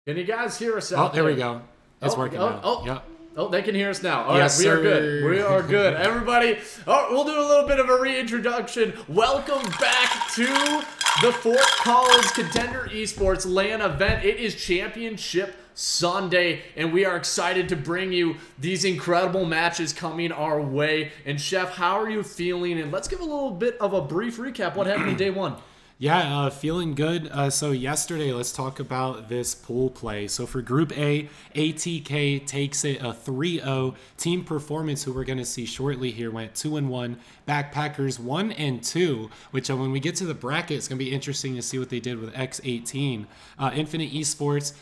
Can you guys hear us out there we go. It's working now. Yep. Oh, they can hear us now. All yes, right, we sir. are good. We are good. Everybody, we'll do a little bit of a reintroduction. Welcome back to the Fort Collins Contender eSports LAN event. It is Championship Sunday, and we are excited to bring you these incredible matches coming our way. And Chef, how are you feeling? And let's give a little bit of a brief recap. What happened in day one? Yeah, feeling good. So yesterday, let's talk about this pool play. So for Group A, ATK takes it a 3-0. Team Performance, who we're going to see shortly here, went 2-1. Backpackers 1-2, which when we get to the bracket, it's going to be interesting to see what they did with X18. Infinite Esports,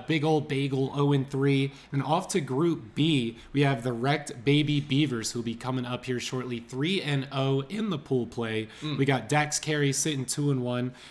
Big Ol' Bagel 0-3. And off to Group B, we have the Rekt Baby Beavers, who will be coming up here shortly, 3-0 in the pool play. We got Dax Carey sitting 2-1.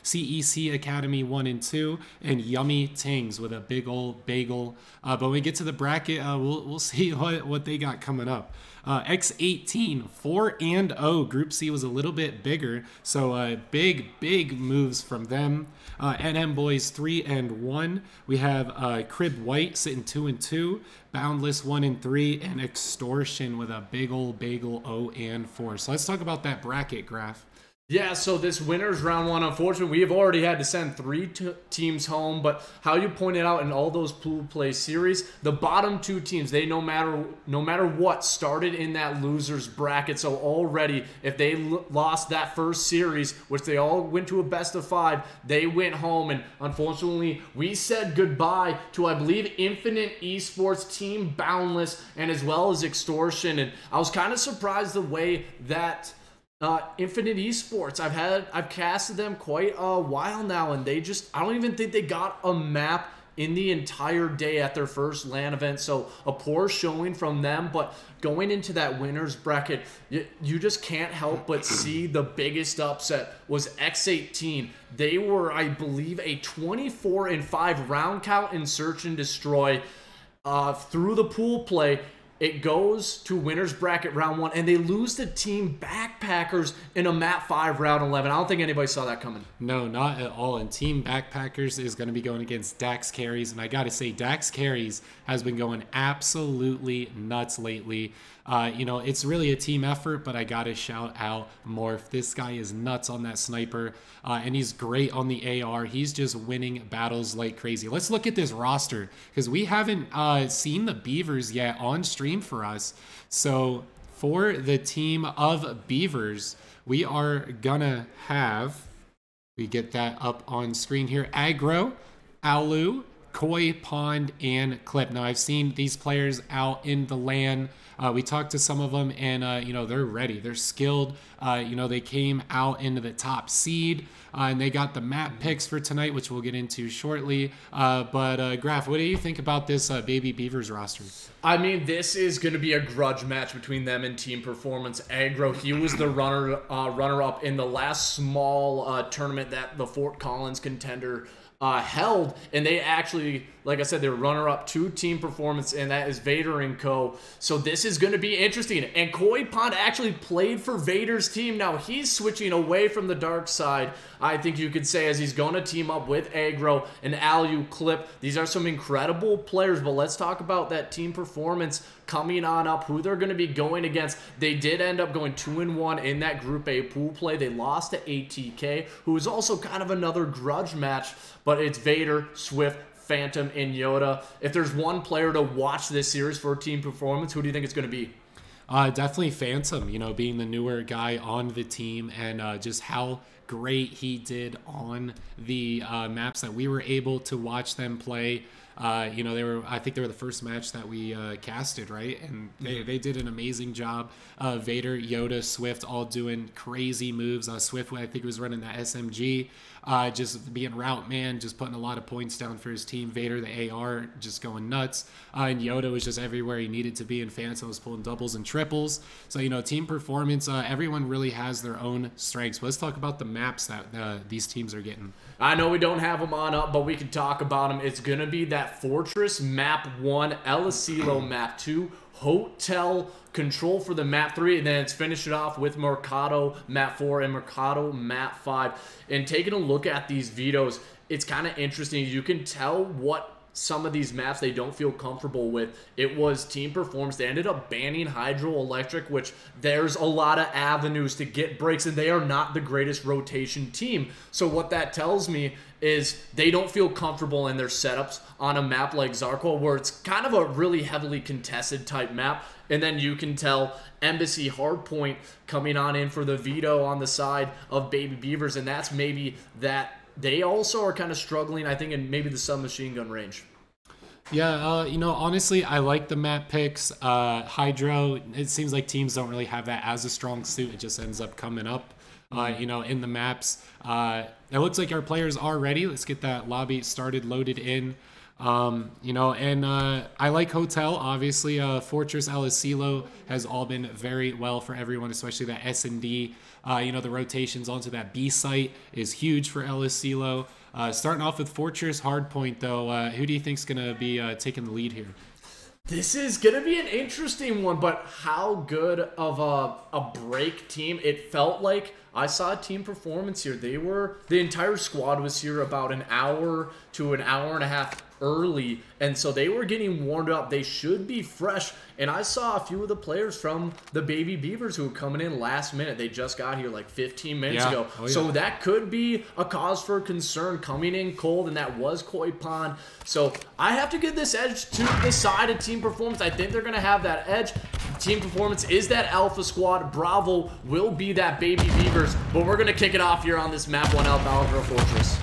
CEC Academy 1-2, and Yummy Tings with a Big Ol' Bagel. But when we get to the bracket, we'll see what they got coming up. X18 4-0. Group C was a little bit bigger, so big moves from them. NM Boys 3-1. We have Crib White sitting 2-2. Boundless 1-3, and Extortion with a Big Ol' Bagel 0-4. So let's talk about that bracket graph. Yeah, so this winner's round one, unfortunately, we have already had to send three teams home, but how you pointed out in all those pool play series, the bottom two teams, they no matter what started in that loser's bracket. So already, if they lost that first series, which they all went to a best of 5, they went home, and unfortunately, we said goodbye to, I believe, Infinite Esports, Team Boundless, and as well as Extortion. And I was kind of surprised the way that Infinite Esports, I've casted them quite a while now, and I don't even think they got a map in the entire day at their first LAN event. So a poor showing from them, but going into that winner's bracket, you just can't help but see the biggest upset was X18. They were, I believe, a 24-5 round count in Search and Destroy through the pool play. It goes to winner's bracket round 1, and they lose to Team Backpackers in a map 5 round 11. I don't think anybody saw that coming. No, not at all. And Team Backpackers is going to be going against Dax Carries, and I got to say, Dax Carries has been going absolutely nuts lately. It's really a team effort, but I got to shout out Morph. This guy is nuts on that sniper, and he's great on the AR. He's just winning battles like crazy. Let's look at this roster, because we haven't seen the Beavers yet on stream for us. So for the team of Beavers, we are gonna have, we get that up on screen here, Aggro, Alu, Koi, Pond, and Clip. Now, I've seen these players out in the LAN. We talked to some of them, and, they're ready. They're skilled. They came out into the top seed, and they got the map picks for tonight, which we'll get into shortly. Graf, what do you think about this Baby Beavers roster? I mean, this is going to be a grudge match between them and Team Performance. Aggro, he was the runner-up in the last small tournament that the Fort Collins Contender held, and they actually, like I said, they were runner-up to Team Performance, and that is Vader and Co. So this is going to be interesting. And Koi Pond actually played for Vader's team. Now he's switching away from the dark side, I think you could say, as he's going to team up with Aggro and Alu Clip. These are some incredible players, but let's talk about that Team Performance coming on up, who they're going to be going against. They did end up going 2-1 in that Group A pool play. They lost to ATK, who is also kind of another grudge match, but it's Vader, Swift, Phantom, and Yoda. If there's one player to watch this series for Team Performance, who do you think it's going to be? Definitely Phantom, being the newer guy on the team, and just how great he did on the maps that we were able to watch them play. I think they were the first match that we casted, right? And they did an amazing job. Vader, Yoda, Swift, all doing crazy moves. Swift, I think, was running that SMG, just being route man, just putting a lot of points down for his team. Vader, the AR, just going nuts. And Yoda was just everywhere he needed to be, and Phantom was pulling doubles and triples. So, Team Performance, everyone really has their own strengths. But let's talk about the maps that these teams are getting. I know we don't have them on up, but we can talk about them. It's going to be that Fortress Map 1, El Asilo Map 2, Hotel Control for the Map 3, and then it's finished it off with Mercado Map 4 and Mercado Map 5. And taking a look at these vetoes, it's kind of interesting. You can tell what some of these maps they don't feel comfortable with, it was Team Performance. They ended up banning Hydroelectric, which there's a lot of avenues to get breaks, and they are not the greatest rotation team. So what that tells me is they don't feel comfortable in their setups on a map like Zarqwa, where it's kind of a really heavily contested type map. And then you can tell Embassy Hardpoint coming on in for the veto on the side of Baby Beavers, and that's maybe that they also are kind of struggling, I think, in maybe the submachine gun range. Yeah, you know, honestly, I like the map picks. Hydro, it seems like teams don't really have that as a strong suit. It just ends up coming up, you know, in the maps. It looks like our players are ready. Let's get that lobby started, loaded in. You know, and I like Hotel, obviously. Fortress, Alicilo has all been very well for everyone, especially that S&D. You know, the rotations onto that B site is huge for Alicilo. Starting off with Fortress, Hardpoint, though, who do you think's going to be taking the lead here? This is going to be an interesting one, but how good of a break team. It felt like I saw Team Performance here. The entire squad was here about an hour to an hour and a half early, and so they were getting warmed up. They should be fresh, and I saw a few of the players from the Baby Beavers who were coming in last minute. They just got here like 15 minutes ago. Oh, yeah. So that could be a cause for concern, coming in cold, and that was Koi Pond. So I have to give this edge to the side of Team Performance. I think they're going to have that edge. Team Performance is that alpha squad. Bravo will be that Baby Beavers, but we're going to kick it off here on this map 1L Valorant Fortress.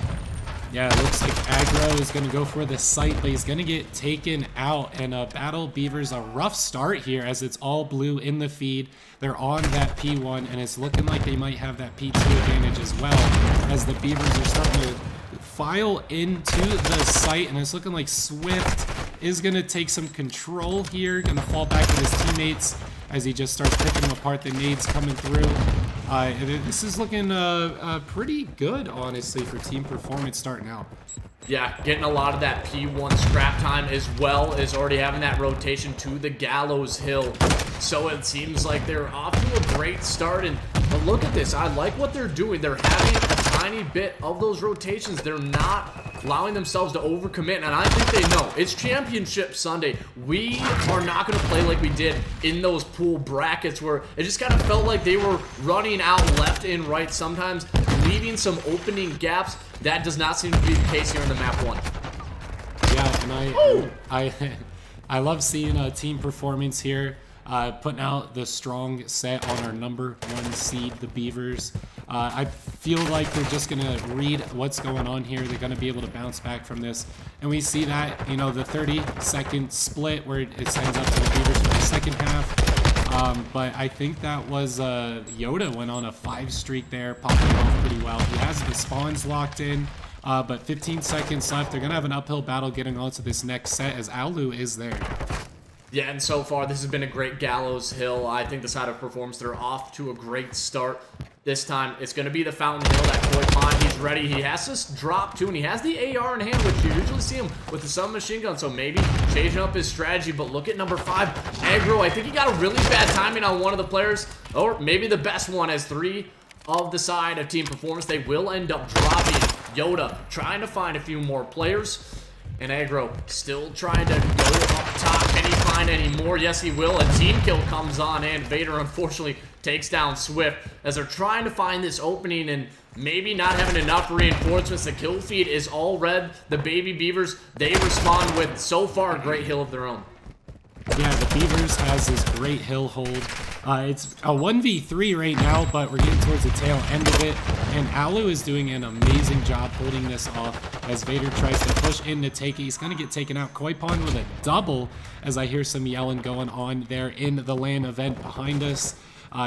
Yeah, it looks like Aggro is going to go for the site, but he's going to get taken out. And Battle Beavers, a rough start here as it's all blue in the feed. They're on that P1, and it's looking like they might have that P2 advantage as well, as the Beavers are starting to file into the site, and it's looking like Swift is going to take some control here, going to fall back with his teammates as he just starts picking them apart. The nades coming through. This is looking pretty good, honestly, for Team Performance starting out. Yeah, getting a lot of that P1 scrap time, as well as already having that rotation to the Gallows Hill. So it seems like they're off to a great start. But look at this. I like what they're doing. They're having a tiny bit of those rotations. They're not allowing themselves to overcommit, and I think they know. It's Championship Sunday. We are not going to play like we did in those pool brackets, where it just kind of felt like they were running out left and right, sometimes leaving some opening gaps. That does not seem to be the case here in the map 1. Yeah, and I love seeing Team Performance here, putting out the strong set on our #1 seed, the Beavers. I feel like they're just going to read what's going on here. They're going to be able to bounce back from this. And we see that, you know, the 30-second split where it sends up to the Beavers for the second half. But I think that was Yoda went on a 5 streak there, popping off pretty well. He has the spawns locked in, but 15 seconds left. They're going to have an uphill battle getting onto this next set as Alu is there. Yeah, and so far this has been a great Gallows Hill. I think the side of Performance, they're off to a great start. This time, it's going to be the Fountain Hill, that Koi Pond. He's ready. He has to drop, too, and he has the AR in hand, which you usually see him with the submachine gun, so maybe changing up his strategy. But look at #5, Aggro. I think he got a really bad timing on one of the players, or maybe the best one, as 3 of the side of Team Performance, they will end up dropping. Yoda trying to find a few more players, and Aggro still trying to go up top. Can he find any more? Yes, he will. A team kill comes on, and Vader, unfortunately, takes down Swift as they're trying to find this opening and maybe not having enough reinforcements. The kill feed is all red. The Baby Beavers, they respond with, so far, a great hill of their own. Yeah, the Beavers has this great hill hold. It's a 1v3 right now, but we're getting towards the tail end of it. And Alu is doing an amazing job holding this off as Vader tries to push in to take it. He's going to get taken out. Koi Pond with a double, as I hear some yelling going on there in the LAN event behind us.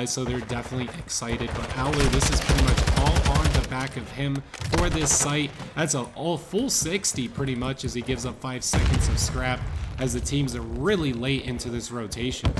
So they're definitely excited. But Alu, this is pretty much all on the back of him for this site. That's a full 60 pretty much, as he gives up 5 seconds of scrap, as the teams are really late into this rotation.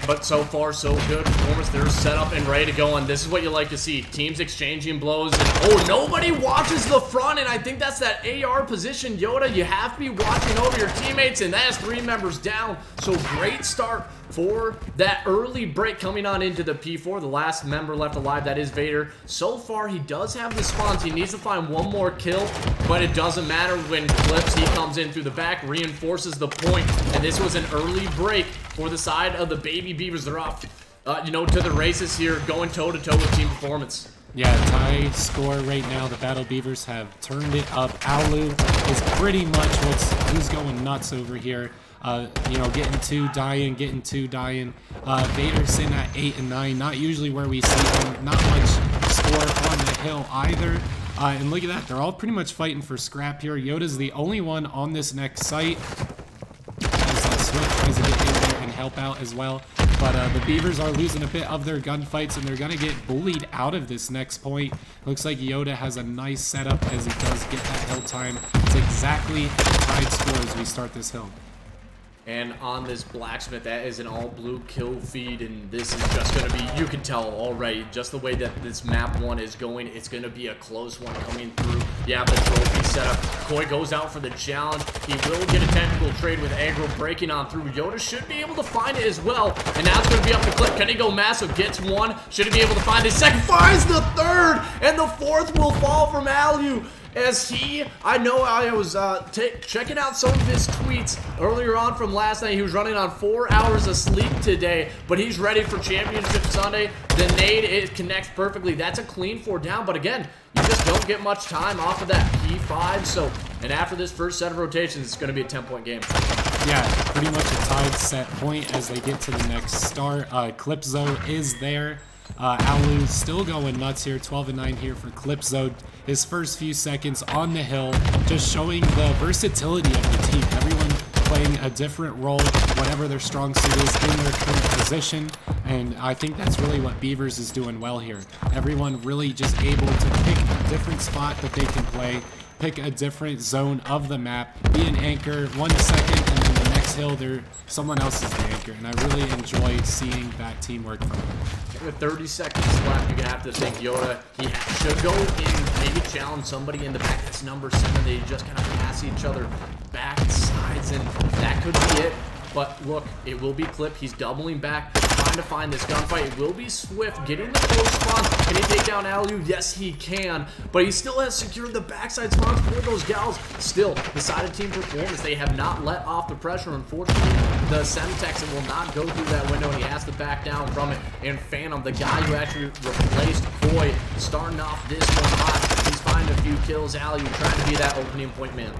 But so far, so good. Performance, they're set up and ready to go, and this is what you like to see. Teams exchanging blows, and oh, nobody watches the front, and I think that's that AR position, Yoda. You have to be watching over your teammates, and that is 3 members down. So great start for that early break coming on into the P4. The last member left alive, that is Vader. So far, he does have the spawns. He needs to find one more kill, but it doesn't matter when Clips, he comes in through the back, reinforces the point, and this was an early break for the side of the Baby Beavers. They're off, you know, to the races here, going toe-to-toe with Team Performance. Yeah, tie score right now. The Battle Beavers have turned it up. Alu is pretty much who's going nuts over here. You know, getting 2, dying. Vader sitting at 8 and 9. Not usually where we see them. Not much score on the hill either. And look at that. They're all pretty much fighting for scrap here. Yoda's the only one on this next site. As Swift tries to get in there and help out as well. But the Beavers are losing a bit of their gunfights, and they're going to get bullied out of this next point. Looks like Yoda has a nice setup as he does get that hill time. It's exactly tied score as we start this hill. And on this Blacksmith, that is an all-blue kill feed, and this is just going to be, you can tell already, just the way that this map 1 is going, it's going to be a close one coming through. Yeah, the trophy setup. Koi goes out for the challenge. He will get a technical trade with Aggro breaking on through. Yoda should be able to find it as well, and now it's going to be up to Clip. Can he go massive? Gets 1. Should he be able to find the second? Finds the 3rd, and the 4th will fall from Alu. As I know I was checking out some of his tweets earlier on from last night. He was running on 4 hours of sleep today, but he's ready for Championship Sunday. The nade, it connects perfectly. That's a clean 4 down, but again, you just don't get much time off of that P5. So, and after this first set of rotations, it's going to be a 10-point game. Yeah, pretty much a tied set point as they get to the next start. Clipzo is there. Alu's still going nuts here, 12 and 9 here for Clipzo. His first few seconds on the hill, just showing the versatility of the team. Everyone playing a different role, whatever their strong suit is in their current position. And I think that's really what Beavers is doing well here. Everyone really just able to pick a different spot that they can play, pick a different zone of the map, be an anchor 1 second, and then the next hill, someone else is the anchor. And I really enjoy seeing that teamwork from them. With 30 seconds left, you're going to have to think Yoda, he should go in, maybe challenge somebody in the back. That's number 7. They just kind of pass each other back, sides, and that could be it. But look, it will be Clip. He's doubling back, trying to find this gunfight. It will be Swift getting the close spawn. Can he take down Alu? Yes, he can. But he still has secured the backside spawns for those gals. Still, the side of Team Performance, they have not let off the pressure. Unfortunately, the Semtex will not go through that window, and he has to back down from it. And Phantom, the guy who actually replaced Koi, starting off this one hot. He's finding a few kills. Alu trying to be that opening point man.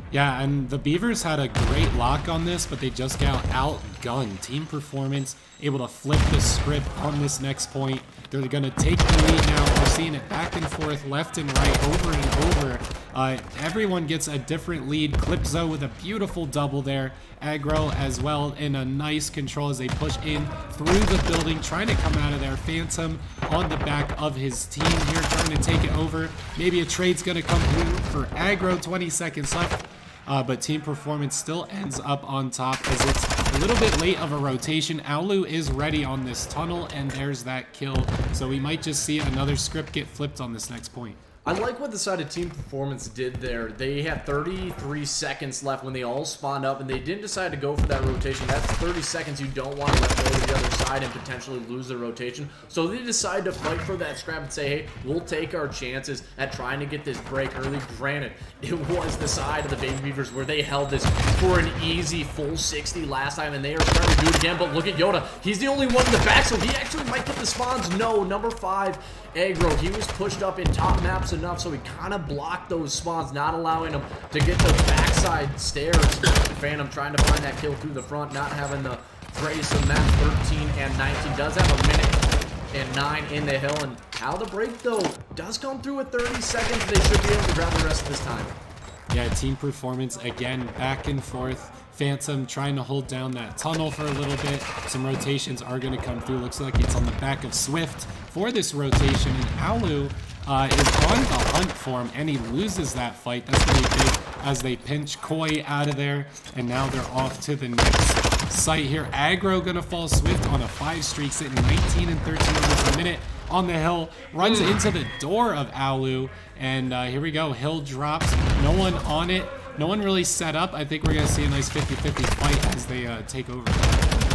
Yeah, and the Beavers had a great lock on this, but they just got outgunned. Team Performance able to flip the script on this next point. They're going to take the lead now. We're seeing it back and forth, left and right, over and over. Everyone gets a different lead. Clipzo with a beautiful double there. Aggro as well in a nice control as they push in through the building, trying to come out of there. Phantom on the back of his team here, trying to take it over. Maybe a trade's going to come through for Aggro. 20 seconds left. But Team Performance still ends up on top as it's a little bit late of a rotation. Alu is ready on this tunnel, and there's that kill. So we might just see another script get flipped on this next point. I like what the side of Team Performance did there. They had 33 seconds left when they all spawned up, and they didn't decide to go for that rotation. That's 30 seconds you don't want to let go to the other side and potentially lose the rotation. So they decided to fight for that scrap and say, hey, we'll take our chances at trying to get this break early. Granted, it was the side of the Baby Beavers where they held this for an easy full 60 last time, and they are trying to do it again. But look at Yoda. He's the only one in the back, so he actually might get the spawns. No, number 5, Aggro. He was pushed up in top maps enough, so he kind of blocked those spawns, not allowing him to get the backside stairs. Phantom trying to find that kill through the front, not having the brace of map 13 and 19. Does have a minute and 9 in the hill, and how the break, though, does come through with 30 seconds. They should be able to grab the rest of this time. Yeah, Team Performance, again, back and forth. Phantom trying to hold down that tunnel for a little bit. Some rotations are going to come through. Looks like it's on the back of Swift for this rotation, and Alu is on the hunt for him, and he loses that fight. That's going to be big. as they pinch Koi out of there, and now they're off to the next site here. Aggro gonna fall Swift on a 5 streak, sitting 19 and 13 almost a minute on the hill, runs into the door of Alu, and here we go. Hill drops, no one on it, no one really set up. I think we're gonna see a nice 50-50 fight as they take over.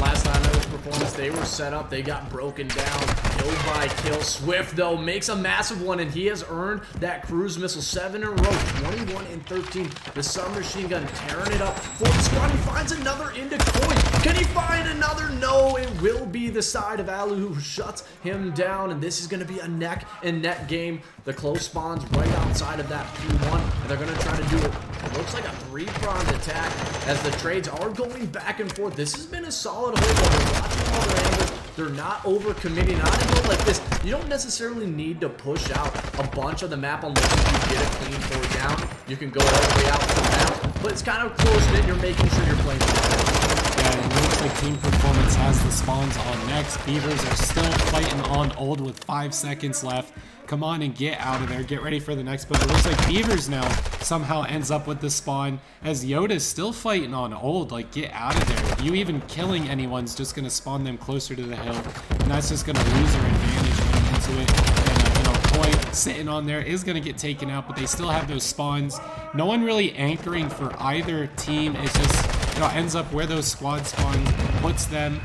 Last time that was performance, they were set up, they got broken down, kill by kill. Swift, though, makes a massive one, and he has earned that cruise missile. 7 in a row, 21 and 13. The submachine gun tearing it up for the squad. He finds another into Koi. Can he find another? No, it will be the side of Alu who shuts him down, and this is going to be a neck and neck game. The close spawns right outside of that P1, and they're going to try to do it. It looks like a 3-pronged attack as the trades are going back and forth. This has been a solid hold. They're watching all their angles. They're not over-committing. Not in a mode like this, you don't necessarily need to push out a bunch of the map unless you get a clean 4 down. You can go all the way out to the map, but it's kind of close-knit. You're making sure you're playing. Yeah, it looks like Team Performance has the spawns on next. Beavers are still fighting on old with 5 seconds left. Come on and get out of there. Get ready for the next, but it looks like Beavers now somehow ends up with the spawn as Yoda's still fighting on old. Like, get out of there. You even killing anyone's just going to spawn them closer to the hill, and that's just going to lose their advantage running into it. And, you know, Koi sitting on there is going to get taken out, but they still have those spawns. No one really anchoring for either team. It's just, you know, ends up where those squad spawns puts them.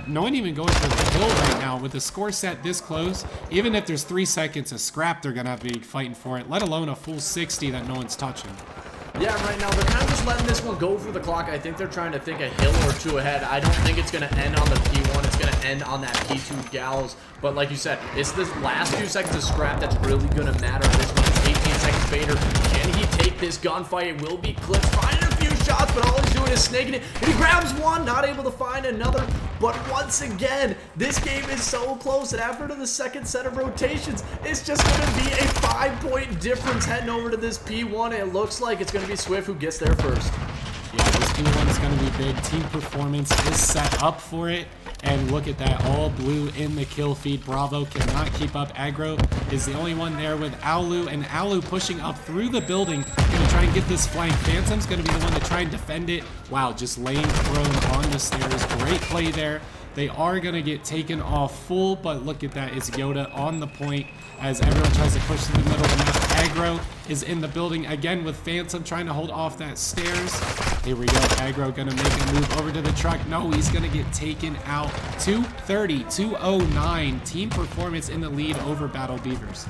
No one even going for the kill right now. With the score set this close, even if there's 3 seconds of scrap, they're going to have to be fighting for it, let alone a full 60 that no one's touching. Yeah, right now they're kind of just letting this one go for the clock. I think they're trying to think a hill or two ahead. I don't think it's going to end on the P1. It's going to end on that P2 gallows. But like you said, it's this last few seconds of scrap that's really going to matter. This one is 18 seconds. Vader, can he take this gunfight? It will be clipped. Finding a few shots, but all he's doing is snaking it. And he grabs one, not able to find another. But once again, this game is so close, and after the second set of rotations, it's just going to be a 5-point difference heading over to this P1. And it looks like it's going to be Swift who gets there first. Yeah, this P1 is going to be big. Team Performance is set up for it. And look at that, all blue in the kill feed. Bravo cannot keep up. Aggro is the only one there with Alu, and Alu pushing up through the building. Gonna try and get this flank. Phantom's gonna be the one to try and defend it. Wow, just laying prone on the stairs. Great play there. They are gonna get taken off full, but look at that, it's Yoda on the point as everyone tries to push to the middle of the map. Aggro is in the building again with Phantom trying to hold off that stairs. Here we go, Aggro gonna make a move over to the truck. No, he's gonna get taken out. 230, 209, Team Performance in the lead over Battle Beavers.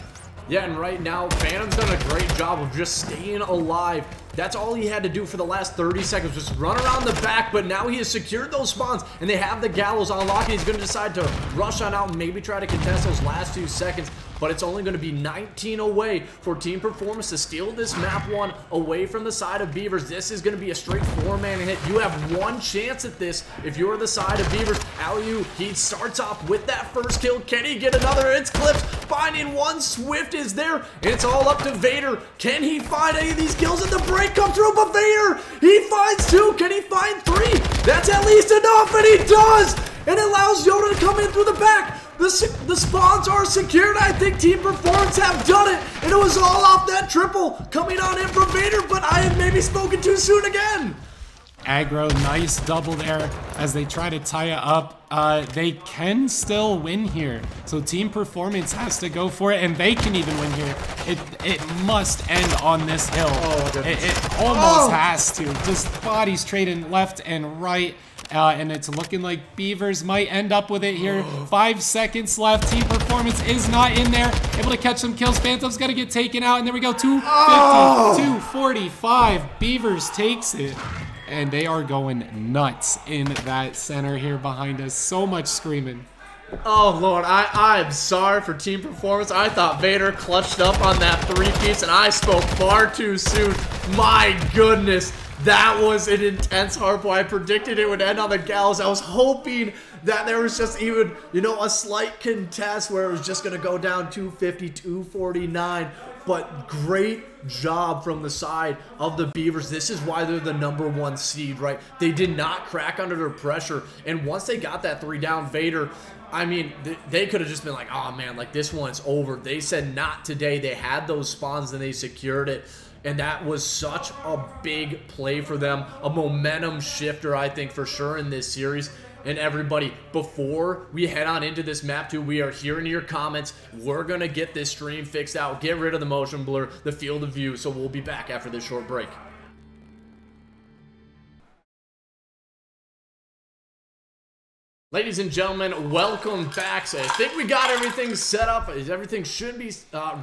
Yeah, and right now, Phantom's done a great job of just staying alive. That's all he had to do for the last 30 seconds, just run around the back, but now he has secured those spawns, and they have the gallows on lock, and he's going to decide to rush on out and maybe try to contest those last 2 seconds, but it's only going to be 19 away for Team Performance to steal this map 1 away from the side of Beavers. This is going to be a straight 4-man hit. You have 1 chance at this if you're the side of Beavers. Alu, he starts off with that first kill. Can he get another? It's clipped. Finding one. Swift is there. It's all up to Vader. Can he find any of these kills in the break? Come through, but Vader, he finds 2. Can he find 3? That's at least enough, and he does! And it allows Yoda to come in through the back. The spawns are secured. I think Team Performance have done it, and it was all off that triple coming on in from Vader, but I have maybe spoken too soon again. Aggro, nice double there as they try to tie it up. They can still win here. So Team Performance has to go for it, and they can even win here. It must end on this hill. Oh, it almost has to. Just bodies trading left and right. And it's looking like Beavers might end up with it here. 5 seconds left. Team Performance is not in there. Able to catch some kills. Phantom's going to get taken out. And there we go. 250, 245. Beavers takes it. And they are going nuts in that center here behind us. So much screaming. Oh, Lord, I'm sorry for Team Performance. I thought Vader clutched up on that 3-piece, and I spoke far too soon. My goodness, that was an intense hardpoint. I predicted it would end on the gallows. I was hoping that there was just even, you know, a slight contest where it was just going to go down 250, 249. But great job from the side of the Beavers. This is why they're the #1 seed, right? They did not crack under their pressure. And once they got that 3 down, Vader, I mean, they could have just been like, oh man, like this one's over. They said not today. They had those spawns and they secured it. And that was such a big play for them, a momentum shifter, I think, for sure in this series. And everybody, before we head on into this map 2, we are hearing your comments. We're going to get this stream fixed out, get rid of the motion blur, the field of view. So we'll be back after this short break. Ladies and gentlemen, welcome back. So I think we got everything set up. Everything should be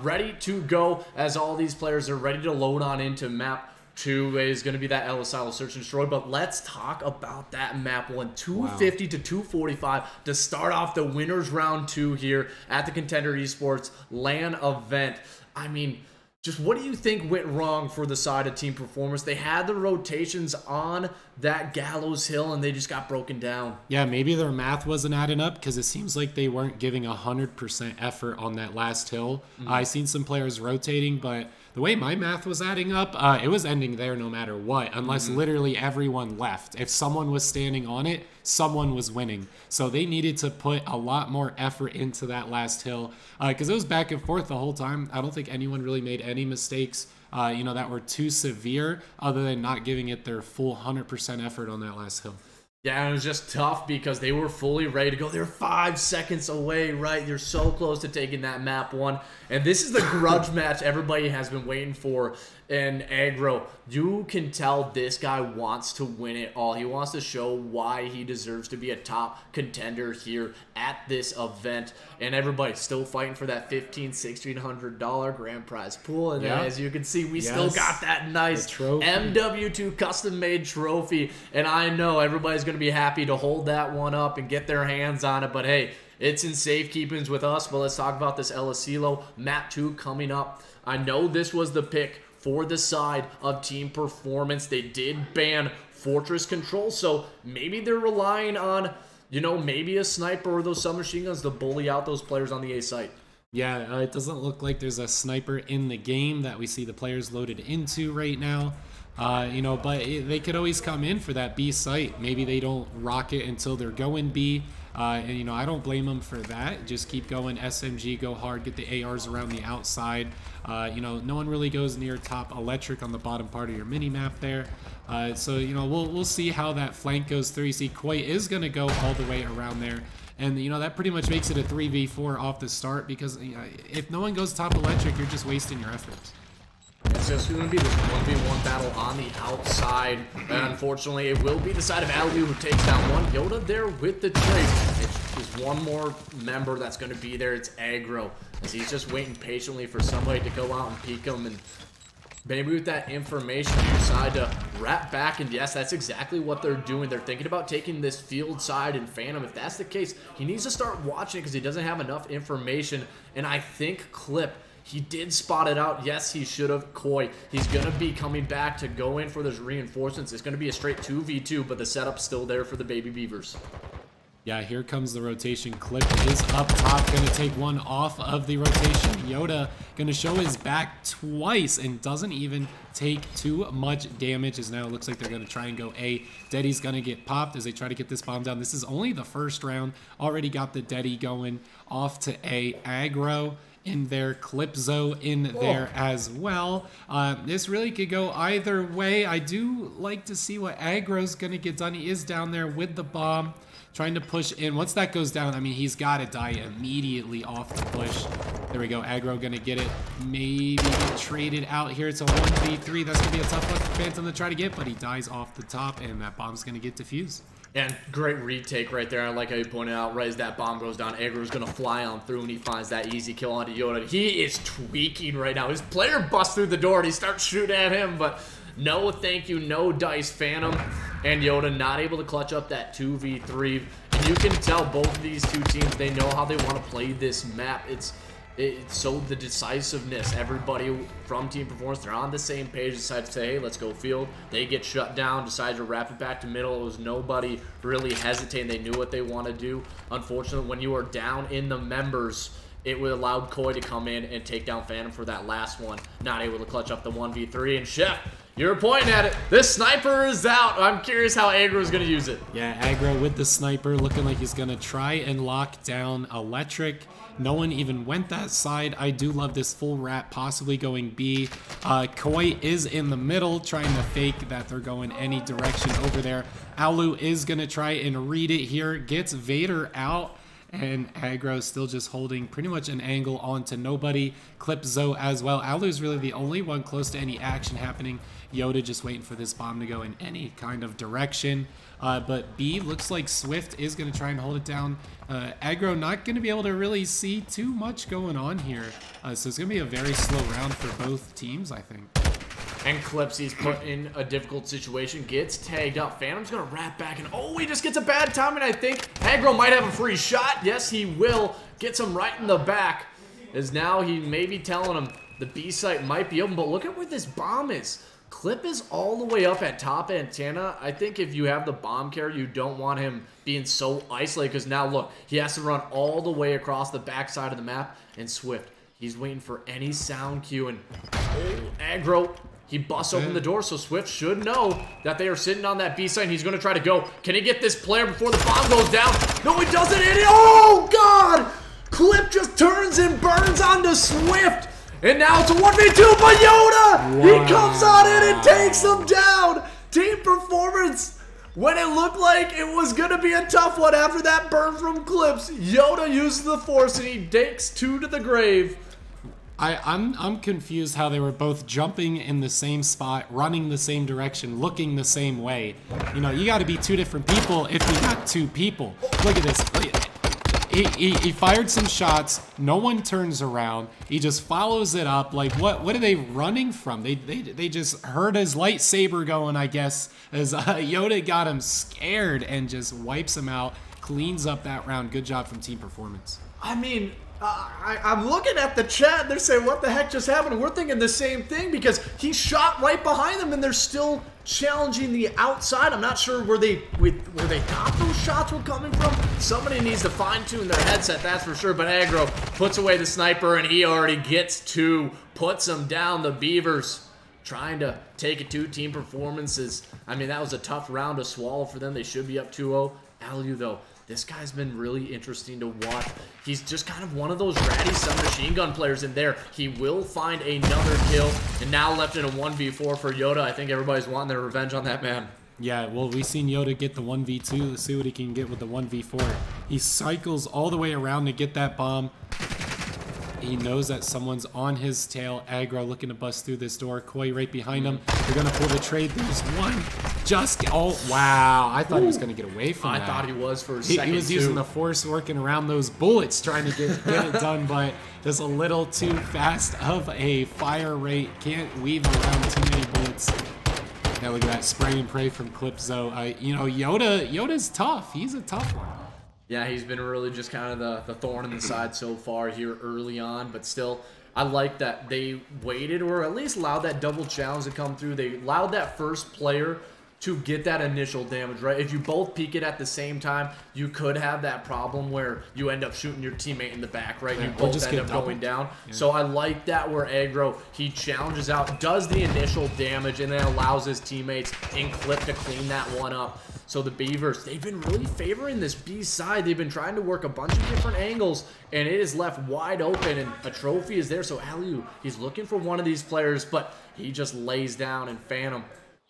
ready to go as all these players are ready to load on into map 2. Is going to be that LSI Search and Destroy. But let's talk about that map 1. 250 to 245 to start off the winners round 2 here at the Contender eSports LAN event. I mean, just what do you think went wrong for the side of Team Performance? They had the rotations on that Gallows Hill and they just got broken down. Yeah, maybe their math wasn't adding up because it seems like they weren't giving 100% effort on that last hill. I seen some players rotating, but the way my math was adding up, it was ending there no matter what, unless literally everyone left. If someone was standing on it, someone was winning. So they needed to put a lot more effort into that last hill because it was back and forth the whole time. I don't think anyone really made any mistakes, you know, that were too severe other than not giving it their full 100% effort on that last hill. Yeah, and it was just tough because they were fully ready to go. They're 5 seconds away, right? You're so close to taking that map 1. And this is the grudge match everybody has been waiting for. And Aggro, you can tell this guy wants to win it all. He wants to show why he deserves to be a top contender here at this event. And everybody's still fighting for that $1,500-$1,600 grand prize pool. And as you can see, we still got that nice MWII custom-made trophy. And I know everybody's going to be happy to hold that one up and get their hands on it. But hey, it's in safekeepings with us. But let's talk about this LSILO map 2 coming up. I know this was the pick for the side of Team Performance. They did ban Fortress Control, so maybe they're relying on, you know, maybe a sniper or those submachine guns to bully out those players on the A site. Yeah, it doesn't look like there's a sniper in the game that we see the players loaded into right now. You know, but they could always come in for that B site. Maybe they don't rock it until they're going B. And, you know, I don't blame them for that. Just keep going, SMG, go hard, get the ARs around the outside. You know, no one really goes near top electric on the bottom part of your mini-map there. So, you know, we'll see how that flank goes through. You see, Koi is going to go all the way around there. And, you know, that pretty much makes it a 3v4 off the start because, you know, if no one goes top electric, you're just wasting your efforts. It's just going to be this 1v1 battle on the outside. And unfortunately, it will be the side of Aliu who takes down one. Yoda there with the trade. It's one more member that's going to be there. It's Aggro. As he's just waiting patiently for somebody to go out and peek him. And maybe with that information, you decide to wrap back. And yes, that's exactly what they're doing. They're thinking about taking this field side and Phantom. If that's the case, he needs to start watching because he doesn't have enough information. And I think Clip, he did spot it out. Yes, he should have. Koi, he's going to be coming back to go in for those reinforcements. It's going to be a straight 2v2, but the setup's still there for the Baby Beavers. Yeah, here comes the rotation. Clip is up top, going to take one off of the rotation. Yoda going to show his back twice and doesn't even take too much damage, as now it looks like they're going to try and go A. Deddy's going to get popped as they try to get this bomb down. This is only the first round. Already got the Deddy going off to A. Aggro in there, Clipzo in there as well. This really could go either way. I do like to see what Aggro's going to get done. He is down there with the bomb, trying to push in. Once that goes down, I mean, he's got to die immediately off the push. There we go. Aggro going to get it. Maybe get traded out here. It's a 1v3. That's going to be a tough one for Phantom to try to get, but he dies off the top, and that bomb's going to get defused. And great retake right there. I like how you pointed out, right as that bomb goes down, Aggro's going to fly on through, and he finds that easy kill onto Yoda. He is tweaking right now. His player busts through the door, and he starts shooting at him, but no thank you, no dice. Phantom and Yoda not able to clutch up that 2v3. And you can tell both of these two teams, they know how they want to play this map. It's so the decisiveness, everybody from Team Performance, they're on the same page, decide to say, hey, let's go field. They get shut down, decide to wrap it back to middle. It was nobody really hesitating. They knew what they want to do. Unfortunately, when you are down in the members, it would allow Koi to come in and take down Phantom for that last one. Not able to clutch up the 1v3. And Chef, You're pointing at it. This sniper is out. I'm curious how Aggro is going to use it. Yeah, Aggro with the sniper looking like he's going to try and lock down Electric. No one even went that side. I do love this full wrap possibly going B. Koi is in the middle trying to fake that they're going any direction over there. Alu is going to try and read it here. Gets Vader out. And Aggro still just holding pretty much an angle onto nobody. Clip Zoe as well. Alu's really the only one close to any action happening. Yoda just waiting for this bomb to go in any kind of direction. But B looks like Swift is going to try and hold it down. Aggro not going to be able to really see too much going on here. So it's going to be a very slow round for both teams, I think. And Clips, he's put in a difficult situation, gets tagged up. Phantom's gonna wrap back, and oh, he just gets a bad timing, I think. Aggro might have a free shot. Yes, he will. Gets him right in the back. As now he may be telling him the B site might be open, but look at where this bomb is. Clip is all the way up at top antenna. I think if you have the bomb carrier, you don't want him being so isolated, because now look, he has to run all the way across the backside of the map, and Swift, he's waiting for any sound cue, and oh, Aggro, he busts open the door, so Swift should know that they are sitting on that B site, and he's going to try to go. Can he get this player before the bomb goes down? No, he doesn't, and oh, God! Clip just turns and burns onto Swift, and now it's a 1v2, but Yoda! Wow. He comes on in and takes him down! Team performance, when it looked like it was going to be a tough one after that burn from Clips, Yoda uses the force, and he takes 2 to the grave. I'm confused how they were both jumping in the same spot, running the same direction, looking the same way. You know, you got to be 2 different people if you got 2 people. Look at this. He fired some shots. No one turns around. He just follows it up. Like, what are they running from? They just heard his lightsaber going, I guess, as Yoda got him scared and just wipes him out, cleans up that round. Good job from Team Performance. I mean, I'm looking at the chat, they're saying, what the heck just happened? We're thinking the same thing, because he shot right behind them and they're still challenging the outside. I'm not sure where they thought those shots were coming from. Somebody needs to fine-tune their headset, that's for sure. But Aggro puts away the sniper, and he already gets 2, puts him down. The Beavers trying to take it to Team Performances. I mean, that was a tough round to swallow for them. They should be up 2-0. Alu, though, this guy's been really interesting to watch. He's just kind of one of those ratty submachine gun players in there. He will find another kill, and now left in a 1v4 for Yoda. I think everybody's wanting their revenge on that man. Yeah, well, we've seen Yoda get the 1v2. Let's see what he can get with the 1v4. He cycles all the way around to get that bomb. He knows that someone's on his tail. Aggro looking to bust through this door. Koi right behind him. They're going to pull the trade. There's one. Oh, wow. I thought he was going to get away from that. I thought he was for a second, He was using the force working around those bullets trying to get it done, but just a little too fast of a fire rate. Can't weave around too many bullets. Yeah, look at that spray and pray from Clipzo. You know, Yoda's tough. He's a tough one. Yeah, he's been really just kind of the thorn in the side so far here early on, but still, I like that they waited, or at least allowed that double challenge to come through. They allowed that first player to get that initial damage, right? If you both peek it at the same time, you could have that problem where you end up shooting your teammate in the back, right? Yeah, you both end up going down. Yeah. So I like that where Aggro, he challenges out, does the initial damage, and then allows his teammates in Clip to clean that one up. So the Beavers, they've been really favoring this B side. They've been trying to work a bunch of different angles, and it is left wide open, and a trophy is there. So Alu, he's looking for one of these players, but he just lays down, and Phantom,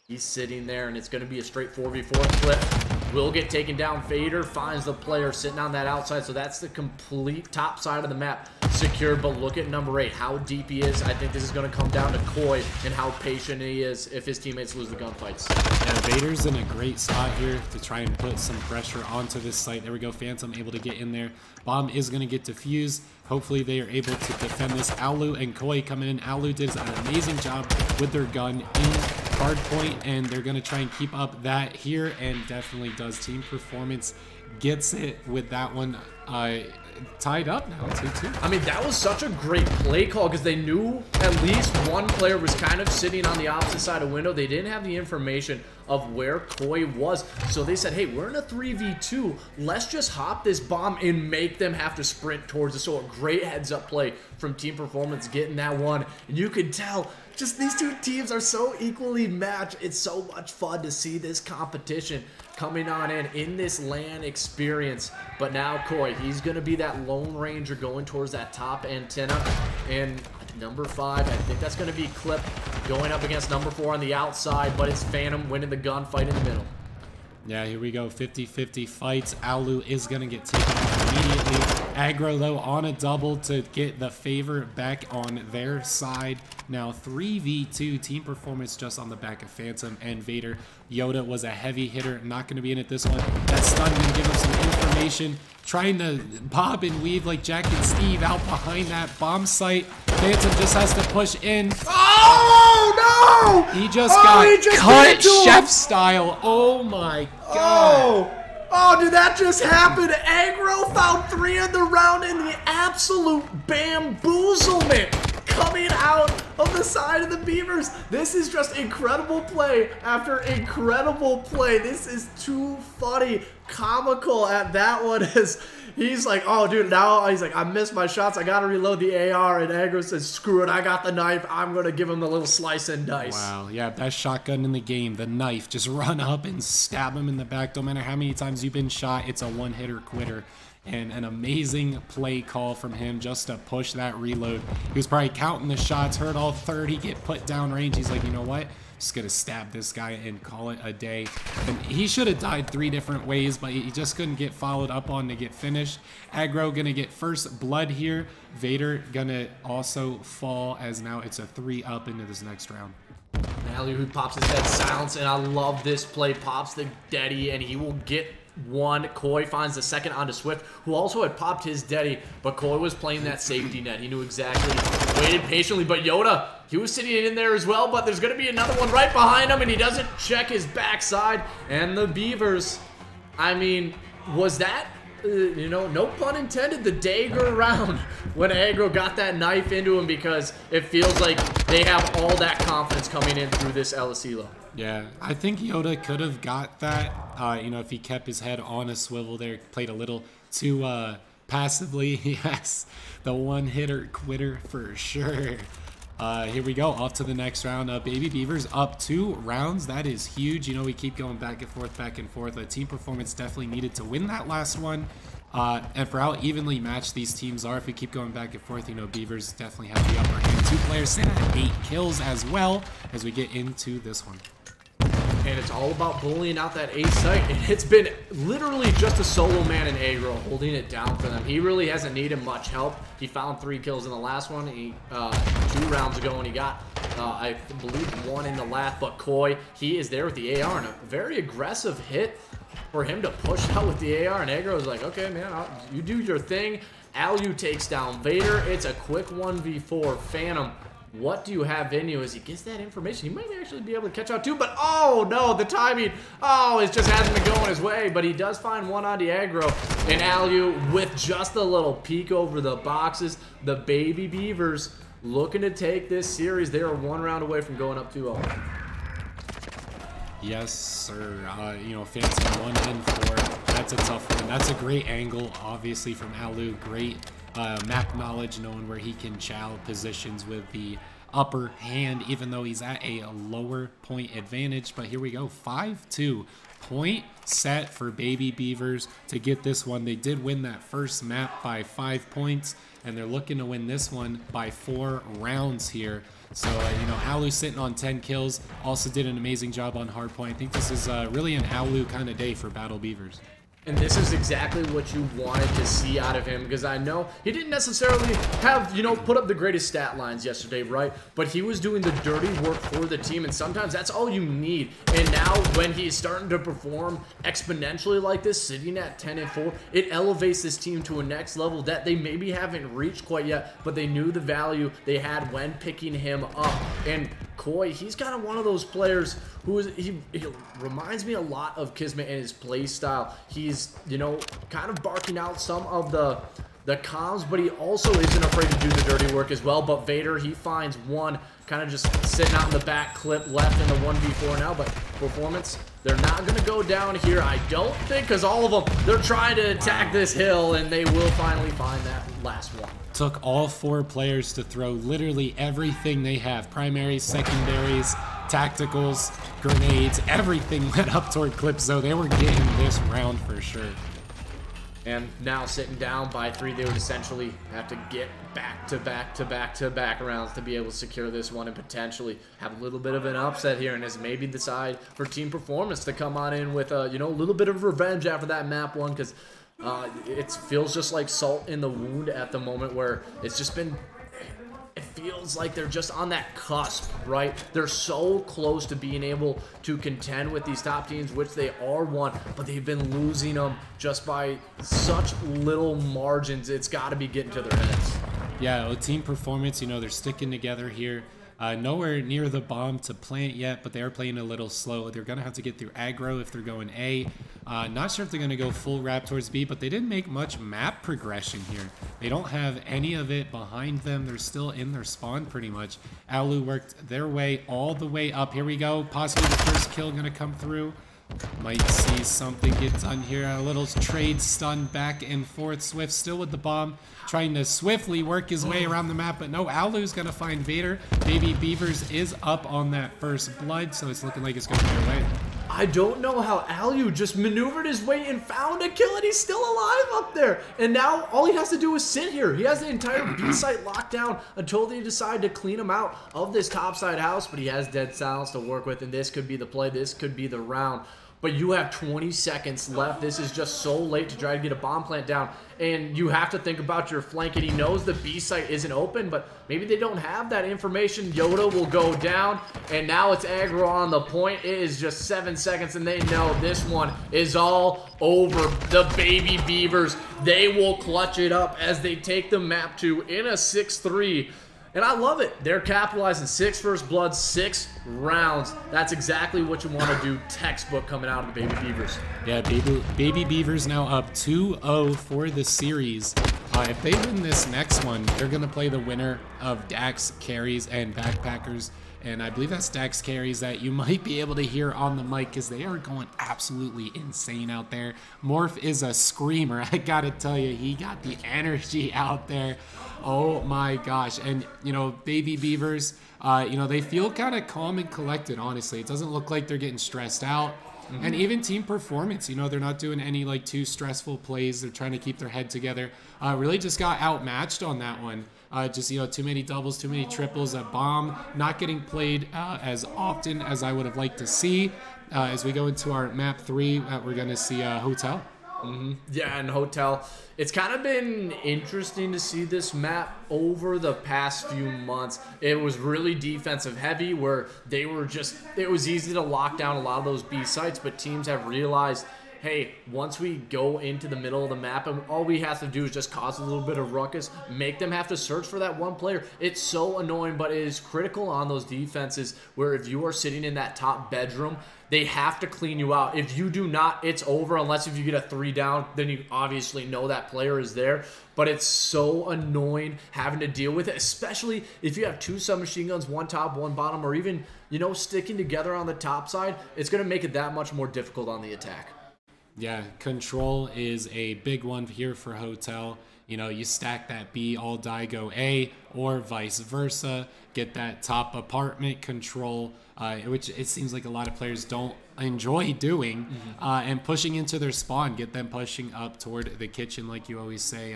he's sitting there, and it's going to be a straight 4v4 Clip. Will get taken down. Vader finds the player sitting on that outside, so that's the complete top side of the map secured. But look at number 8, how deep he is. I think this is going to come down to Koi and how patient he is if his teammates lose the gunfights. Yeah, Vader's in a great spot here to try and put some pressure onto this site. There we go, Phantom able to get in there. Bomb is going to get defused. Hopefully they are able to defend this. Alu and Koi coming in. Alu did an amazing job with their gun in hard point, and they're going to try and keep up that here, and definitely does. Team Performance gets it with that one. tied up now, 2-2. I mean, that was such a great play call because they knew at least one player was kind of sitting on the opposite side of window. They didn't have the information of where Koi was. So they said, hey, we're in a 3v2. Let's just hop this bomb and make them have to sprint towards us. So a great heads-up play from Team Performance getting that one. And you could tell just these two teams are so equally matched. It's so much fun to see this competition coming on in this LAN experience. But now Koi, he's going to be that Lone Ranger going towards that top antenna. And number 5, I think that's going to be Clip going up against number 4 on the outside, but it's Phantom winning the gunfight in the middle. Yeah, here we go. 50-50 fights. Alu is going to get taken out immediately. Aggro, though, on a double to get the favor back on their side. Now 3v2. Team Performance just on the back of Phantom and Vader. Yoda was a heavy hitter. Not going to be in it this one. That stun going to give him some information. Trying to bob and weave like Jack and Steve out behind that bomb site. Phantom just has to push in. Oh, no! He just got cut chef style. Oh, my God. Oh, did that just happen? Aggro found 3 in the round and the absolute bamboozlement coming out of the side of the Beavers. This is just incredible play after incredible play. This is too funny, comical at that one. As he's like, oh, dude, now he's like, I missed my shots. I got to reload the AR. And Aggro says, screw it. I got the knife. I'm going to give him the little slice and dice. Wow. Yeah, best shotgun in the game. The knife. Just run up and stab him in the back. Don't matter how many times you've been shot. It's a one-hitter quitter. And an amazing play call from him just to push that reload. He was probably counting the shots, heard all 30 get put down range. He's like, you know what? Just gonna stab this guy and call it a day. And he should have died 3 different ways, but he just couldn't get followed up on to get finished. Aggro gonna get first blood here. Vader gonna also fall, as now it's a 3-up into this next round. Nally who pops his head silence, and I love this play. Pops the Deddy, and he will get one. Koi finds the second onto Swift, who also had popped his Deddy, but Koi was playing that safety net. He knew exactly, waited patiently, but Yoda, he was sitting in there as well, but there's going to be another one right behind him, and he doesn't check his backside. And the Beavers, I mean, was that, you know, no pun intended, the dagger round when Aggro got that knife into him, because it feels like they have all that confidence coming in through this LSELO. Yeah, I think Yoda could have got that, you know, if he kept his head on a swivel there, played a little too passively. Yes, the one-hitter quitter for sure. Here we go, off to the next round. Baby Beavers up 2 rounds. That is huge. You know, we keep going back and forth, back and forth. Team Performance definitely needed to win that last one. And for how evenly matched these teams are, if we keep going back and forth, you know, Beavers definitely have the upper hand. 2 players sitting at 8 kills as well as we get into this one. And it's all about bullying out that A site. And it's been literally just a solo man in Aggro holding it down for them. He really hasn't needed much help. He found 3 kills in the last one, 2 rounds ago, and he got, I believe, 1 in the last. But Koi, he is there with the AR, and a very aggressive hit for him to push out with the AR. And Aggro is like, okay, man, you do your thing. Alu takes down Vader. It's a quick 1v4. Phantom, what do you have in you? As he gets that information, he might actually be able to catch out too, but oh no, the timing, oh, it just hasn't been going his way, but he does find one on the Aggro, and Alu with just a little peek over the boxes. The Baby Beavers looking to take this series. They are 1 round away from going up 2-0. Yes, sir. You know, Phantom 1 and 4. That's a tough one. That's a great angle, obviously, from Alu. Great map knowledge, knowing where he can chow positions with the upper hand, even though he's at a lower point advantage. But here we go, 5-2. Point set for Baby Beavers to get this one. They did win that first map by 5 points, and they're looking to win this one by 4 rounds here. So, you know, Alu sitting on 10 kills, also did an amazing job on hardpoint. I think this is really an Alu kind of day for Battle Beavers. And this is exactly what you wanted to see out of him, because I know he didn't necessarily have, you know, put up the greatest stat lines yesterday, right? But he was doing the dirty work for the team, and sometimes that's all you need. And now when he's starting to perform exponentially like this, sitting at 10 and 4, it elevates this team to a next level that they maybe haven't reached quite yet, but they knew the value they had when picking him up. And Koi, he's kind of one of those players who is, he reminds me a lot of Kismet in his play style. He's, you know, kind of barking out some of the comms, but he also isn't afraid to do the dirty work as well. But Vader, he finds one, kind of just sitting out in the back clip left in the 1v4 now, but Performance, they're not going to go down here, I don't think, because all of them, they're trying to attack this hill, and they will finally find that last one. Took all 4 players to throw literally everything they have. Primaries, secondaries, tacticals, grenades, everything went up toward Clipso. They were getting this round for sure. And now sitting down by 3, they would essentially have to get back-to-back rounds to be able to secure this one and potentially have a little bit of an upset here, and as maybe decide for Team Performance to come on in with you know, a little bit of revenge after that map 1, because it feels just like salt in the wound at the moment, where it's just been, it feels like they're just on that cusp, right? They're so close to being able to contend with these top teams, which they are one, but they've been losing them just by such little margins. It's got to be getting to their heads. Yeah, well, Team Performance, you know, they're sticking together here. Nowhere near the bomb to plant yet, but they are playing a little slow. They're going to have to get through aggro if they're going A. Not sure if they're going to go full wrap towards B, but they didn't make much map progression here. They don't have any of it behind them. They're still in their spawn pretty much. Alu worked their way all the way up. Here we go. Possibly the first kill going to come through. Might see something get done here. A little trade stun back and forth. Swift still with the bomb, trying to swiftly work his way around the map, but no, Alu's gonna find Vader. Baby Beavers is up on that first blood, so it's looking like it's gonna be their way. I don't know how Alu just maneuvered his way and found a kill, and he's still alive up there. And now all he has to do is sit here. He has the entire B site locked down until they decide to clean him out of this topside house, but he has dead silence to work with, and this could be the play. This could be the round. But you have 20 seconds left. This is just so late to try to get a bomb plant down. And you have to think about your flank. And he knows the B site isn't open, but maybe they don't have that information. Yoda will go down. And now it's aggro on the point. It is just 7 seconds, and they know this one is all over. The Baby Beavers, they will clutch it up as they take the map 2 in a 6-3. And I love it. They're capitalizing 6 first blood, 6 rounds. That's exactly what you want to do. Textbook coming out of the Baby Beavers. Yeah, Baby Beavers now up 2-0 for the series. If they win this next one, they're going to play the winner of Dax Carries and Backpackers. And I believe that's Dax Carries that you might be able to hear on the mic, because they are going absolutely insane out there. Morph is a screamer. I got to tell you, he got the energy out there. Oh my gosh. And, you know, Baby Beavers, you know, they feel kind of calm and collected, honestly. It doesn't look like they're getting stressed out. And even Team Performance, you know, they're not doing any like too stressful plays. They're trying to keep their head together. Really just got outmatched on that one. Just, you know, too many doubles, too many triples. A bomb not getting played as often as I would have liked to see. As we go into our map 3, we're going to see Hotel. Yeah, and Hotel, it's kind of been interesting to see this map over the past few months. It was really defensive heavy, where they were just, it was easy to lock down a lot of those B sites, but teams have realized, hey, once we go into the middle of the map, and all we have to do is just cause a little bit of ruckus, make them have to search for that one player. It's so annoying, but it is critical on those defenses, where if you are sitting in that top bedroom, they have to clean you out. If you do not, it's over, unless if you get a 3 down, then you obviously know that player is there. But it's so annoying having to deal with it, especially if you have 2 submachine guns, 1 top, 1 bottom, or even, you know, sticking together on the top side. It's going to make it that much more difficult on the attack. Yeah, control is a big one here for Hotel. You know, you stack that B, all die go A, or vice versa. Get that top apartment control, which it seems like a lot of players don't enjoy doing, and pushing into their spawn, get them pushing up toward the kitchen, like you always say.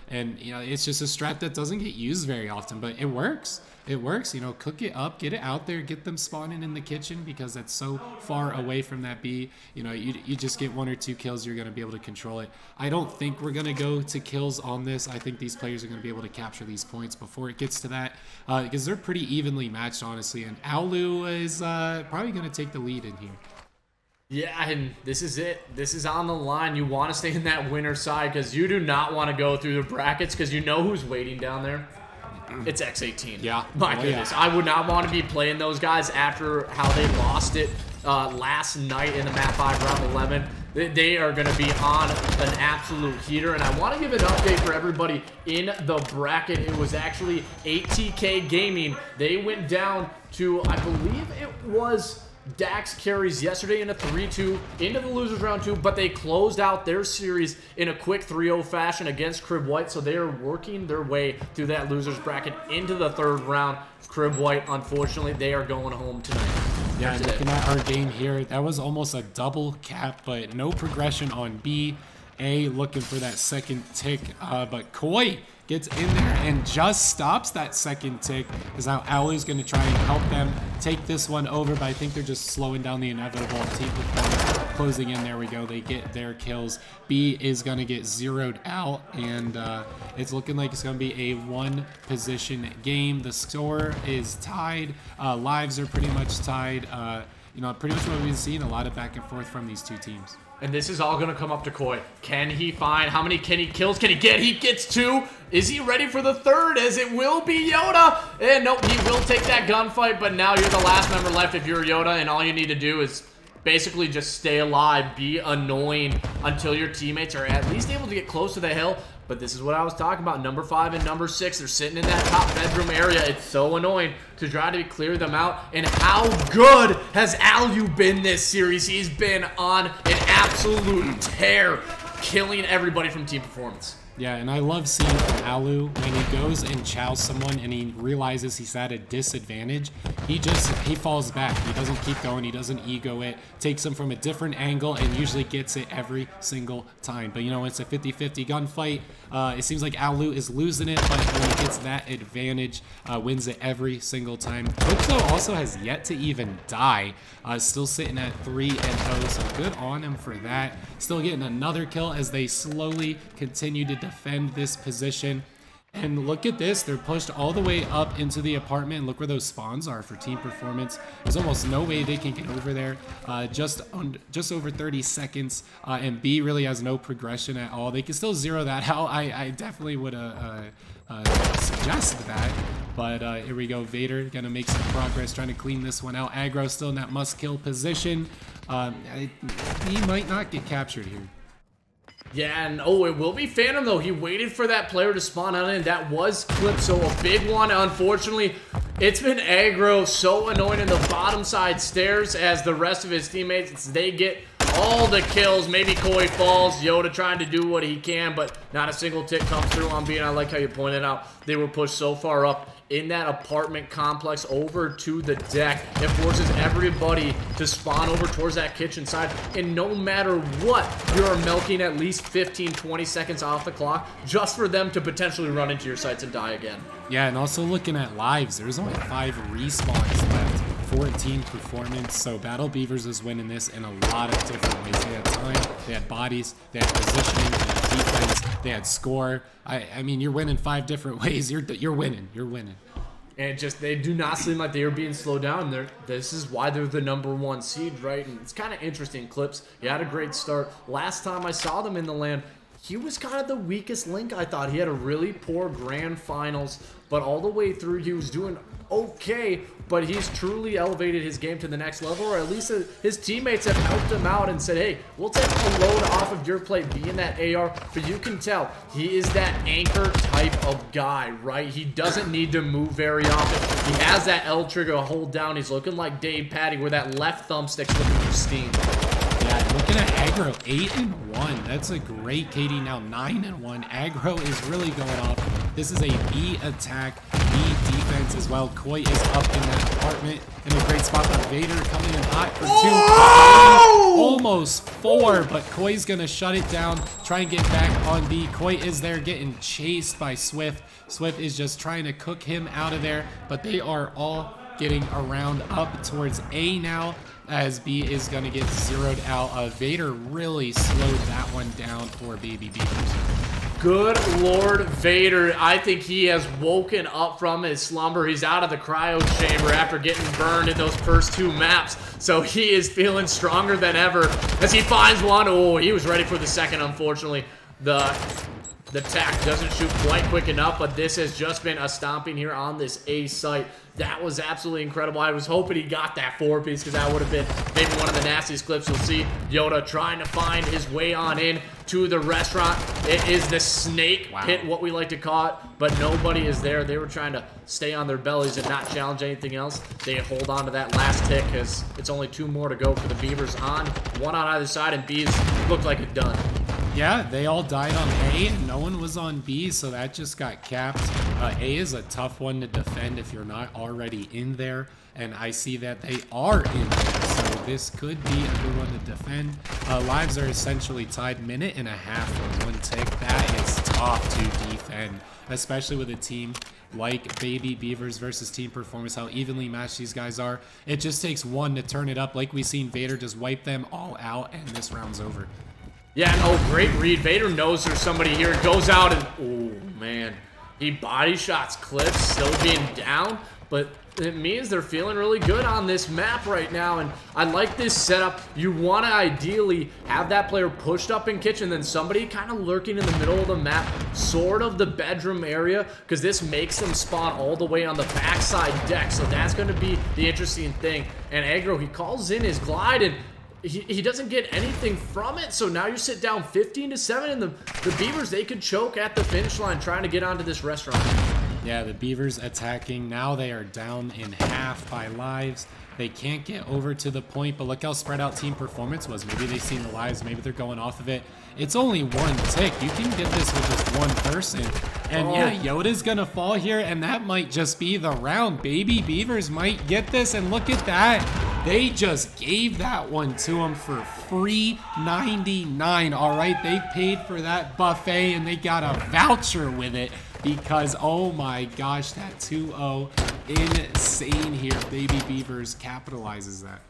And, you know, it's just a strat that doesn't get used very often, but it works. It works, you know, cook it up, get it out there, get them spawning in the kitchen, because that's so far away from that B. You know, you just get 1 or 2 kills, you're going to be able to control it. I don't think we're going to go to kills on this. I think these players are going to be able to capture these points before it gets to that, because they're pretty evenly matched, honestly. And Aulu is probably going to take the lead in here. Yeah, and this is it. This is on the line. You want to stay in that winner side, because you do not want to go through the brackets, because you know who's waiting down there. it's X18. Yeah. My goodness. I would not want to be playing those guys after how they lost it last night in the map 5 round 11. They are going to be on an absolute heater, and I want to give an update for everybody in the bracket. It was actually ATK Gaming. They went down to, I believe it was Dax Carries yesterday in a 3-2 into the losers round 2, but they closed out their series in a quick 3-0 fashion against MWII, so they are working their way through that losers bracket into the 3rd round. MWII, unfortunately, they are going home tonight. Yeah, looking at our game here, that was almost a double cap, but no progression on B. A looking for that second tick, but Koi gets in there and just stops that second tick, because now Alu's going to try and help them take this one over, but I think they're just slowing down the inevitable. Team performance closing in. There we go. They get their kills. B is going to get zeroed out, and it's looking like it's going to be a 1-position game. The score is tied. Lives are pretty much tied. You know, pretty much what we've seen, a lot of back and forth from these two teams. And this is all going to come up to Koi. Can he find, how many kills can he get? He gets 2. Is he ready for the 3rd? As it will be Yoda. And nope, he will take that gunfight, but now you're the last member left if you're Yoda, and all you need to do is basically just stay alive, be annoying until your teammates are at least able to get close to the hill. But this is what I was talking about. Number 5 and number 6, they're sitting in that top bedroom area. It's so annoying to try to clear them out. And how good has Alu been this series? He's been on an absolute tear, killing everybody from team performance. Yeah, and I love seeing from Alu when he goes and chows someone and he realizes he's at a disadvantage, he falls back. He doesn't keep going, he doesn't ego it, takes him from a different angle and usually gets it every single time. But you know, it's a 50-50 gunfight. It seems like Alu is losing it, but when he gets that advantage, wins it every single time. Hookso also has yet to even die, still sitting at 3-0, so good on him for that. Still getting another kill as they slowly continue to defend this position. And look at this, they're pushed all the way up into the apartment. Look where those spawns are for team performance. There's almost no way they can get over there. Just over 30 seconds, and B really has no progression at all. They can still zero that out. I definitely would suggest that. But here we go, Vader gonna make some progress, trying to clean this one out. Aggro still in that must-kill position. He might not get captured here. Yeah, and oh, it will be Phantom though. He waited for that player to spawn out, and that was clipped, so a big one. Unfortunately, it's been Aggro so annoying in the bottom side stairs as the rest of his teammates, they get all the kills. Maybe Koi falls, Yoda trying to do what he can, but not a single tick comes through on B. And I like how you pointed out, they were pushed so far up in that apartment complex over to the deck. It forces everybody to spawn over towards that kitchen side, and no matter what, you're milking at least 15-20 seconds off the clock just for them to potentially run into your sights and die again. Yeah, and also looking at lives, there's only 5 respawns left for team performance, so Battle Beavers is winning this in a lot of different ways. They had time, they had bodies, they had positioning, they had defense, they had score. I mean, you're winning 5 different ways. You're winning. And just, they do not seem like they are being slowed down. This is why they're the #1 seed, right? And it's kind of interesting. Clips, he had a great start. Last time I saw them in the LAN, he was kind of the weakest link, I thought. He had a really poor grand finals, but all the way through, he was doing okay, but he's truly elevated his game to the next level, or at least his teammates have helped him out and said, hey, we'll take a load off of your plate, being that AR, but you can tell he is that anchor type of guy, right? He doesn't need to move very often. He has that L trigger to hold down. He's looking like Dave Patty, where that left thumbstick's looking for steam. Yeah, looking at Aggro, 8-1. That's a great KD now, 9-1. Aggro is really going off. This is a B attack, B defense as well. Koi is up in that apartment in a great spot, but Vader coming in hot for 2. Oh! Almost 4, but Koi's gonna shut it down, try and get back on B. Koi is there getting chased by Swift. Swift is just trying to cook him out of there, but they are all getting around up towards A now, as B is going to get zeroed out. Vader really slowed that one down for Baby Beavers. Good Lord Vader. I think he has woken up from his slumber. He's out of the cryo chamber after getting burned in those first 2 maps. So he is feeling stronger than ever as he finds one. Oh, he was ready for the second, unfortunately. The The tack doesn't shoot quite quick enough, but this has just been a stomping here on this A site. That was absolutely incredible. I was hoping he got that 4-piece because that would have been maybe one of the nastiest clips you'll see. Yoda trying to find his way on in to the restaurant. It is the snake pit, what we like to call it, but nobody is there. They were trying to stay on their bellies and not challenge anything else. They hold on to that last tick because it's only 2 more to go for the Beavers on. 1 on either side, and B's looked like it done. Yeah, they all died on A. No one was on B, so that just got capped. A is a tough one to defend if you're not already in there, and I see that they are in there, so this could be a good one to defend. Lives are essentially tied, 1.5 minutes for 1 tick. That is tough to defend, especially with a team like Baby Beavers versus Team Performance, how evenly matched these guys are. It just takes 1 to turn it up. Like we've seen Vader just wipe them all out, and this round's over. Yeah, oh, great read. Vader knows there's somebody here. Goes out and, oh, man. He body shots Clips, still being down, but it means they're feeling really good on this map right now, and I like this setup. You want to ideally have that player pushed up in kitchen, then somebody kind of lurking in the middle of the map, sort of the bedroom area, because this makes them spawn all the way on the backside deck, so that's going to be the interesting thing. And Aggro, he calls in his glide, and he doesn't get anything from it, so now you sit down 15-7, and the Beavers, they could choke at the finish line trying to get onto this restaurant. Yeah, the Beavers attacking. Now they are down in half by lives. They can't get over to the point, but look how spread out Team Performance was. Maybe they've seen the lives, maybe they're going off of it. It's only 1 tick. You can get this with just 1 person. And yeah, Yoda's gonna fall here, and that might just be the round. Baby Beavers might get this, and look at that. They just gave that one to him for free, $99. All right, they paid for that buffet, and they got a voucher with it. Because, oh my gosh, that 2-0, insane here. Baby Beavers capitalizes that.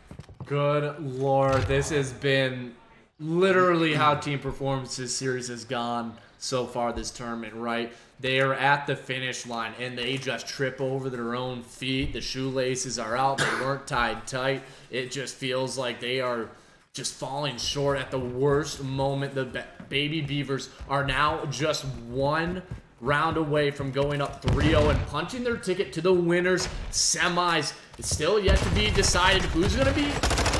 Good Lord, this has been literally how Team Performance's series has gone so far this tournament, right? They are at the finish line, and they just trip over their own feet. The shoelaces are out. They weren't tied tight. It just feels like they are just falling short at the worst moment. The Baby Beavers are now just 1 round away from going up 3-0 and punching their ticket to the winners semis. It's still yet to be decided who's going to be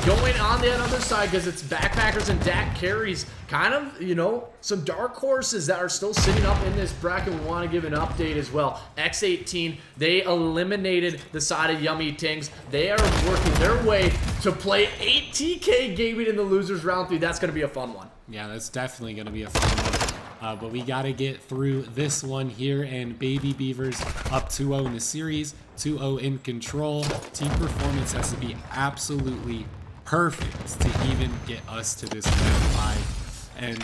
going on the other side, because it's Backpackers and Dak Carries, kind of, you know, some dark horses that are still sitting up in this bracket. We want to give an update as well. X18, they eliminated the side of Yummy Tings. They are working their way to play 8TK Gaming in the losers round 3. That's going to be a fun one. Yeah, that's definitely going to be a fun one. But we got to get through this one here, and Baby Beavers up 2-0 in the series, 2-0 in control. Team Performance has to be absolutely perfect to even get us to this round 5. And,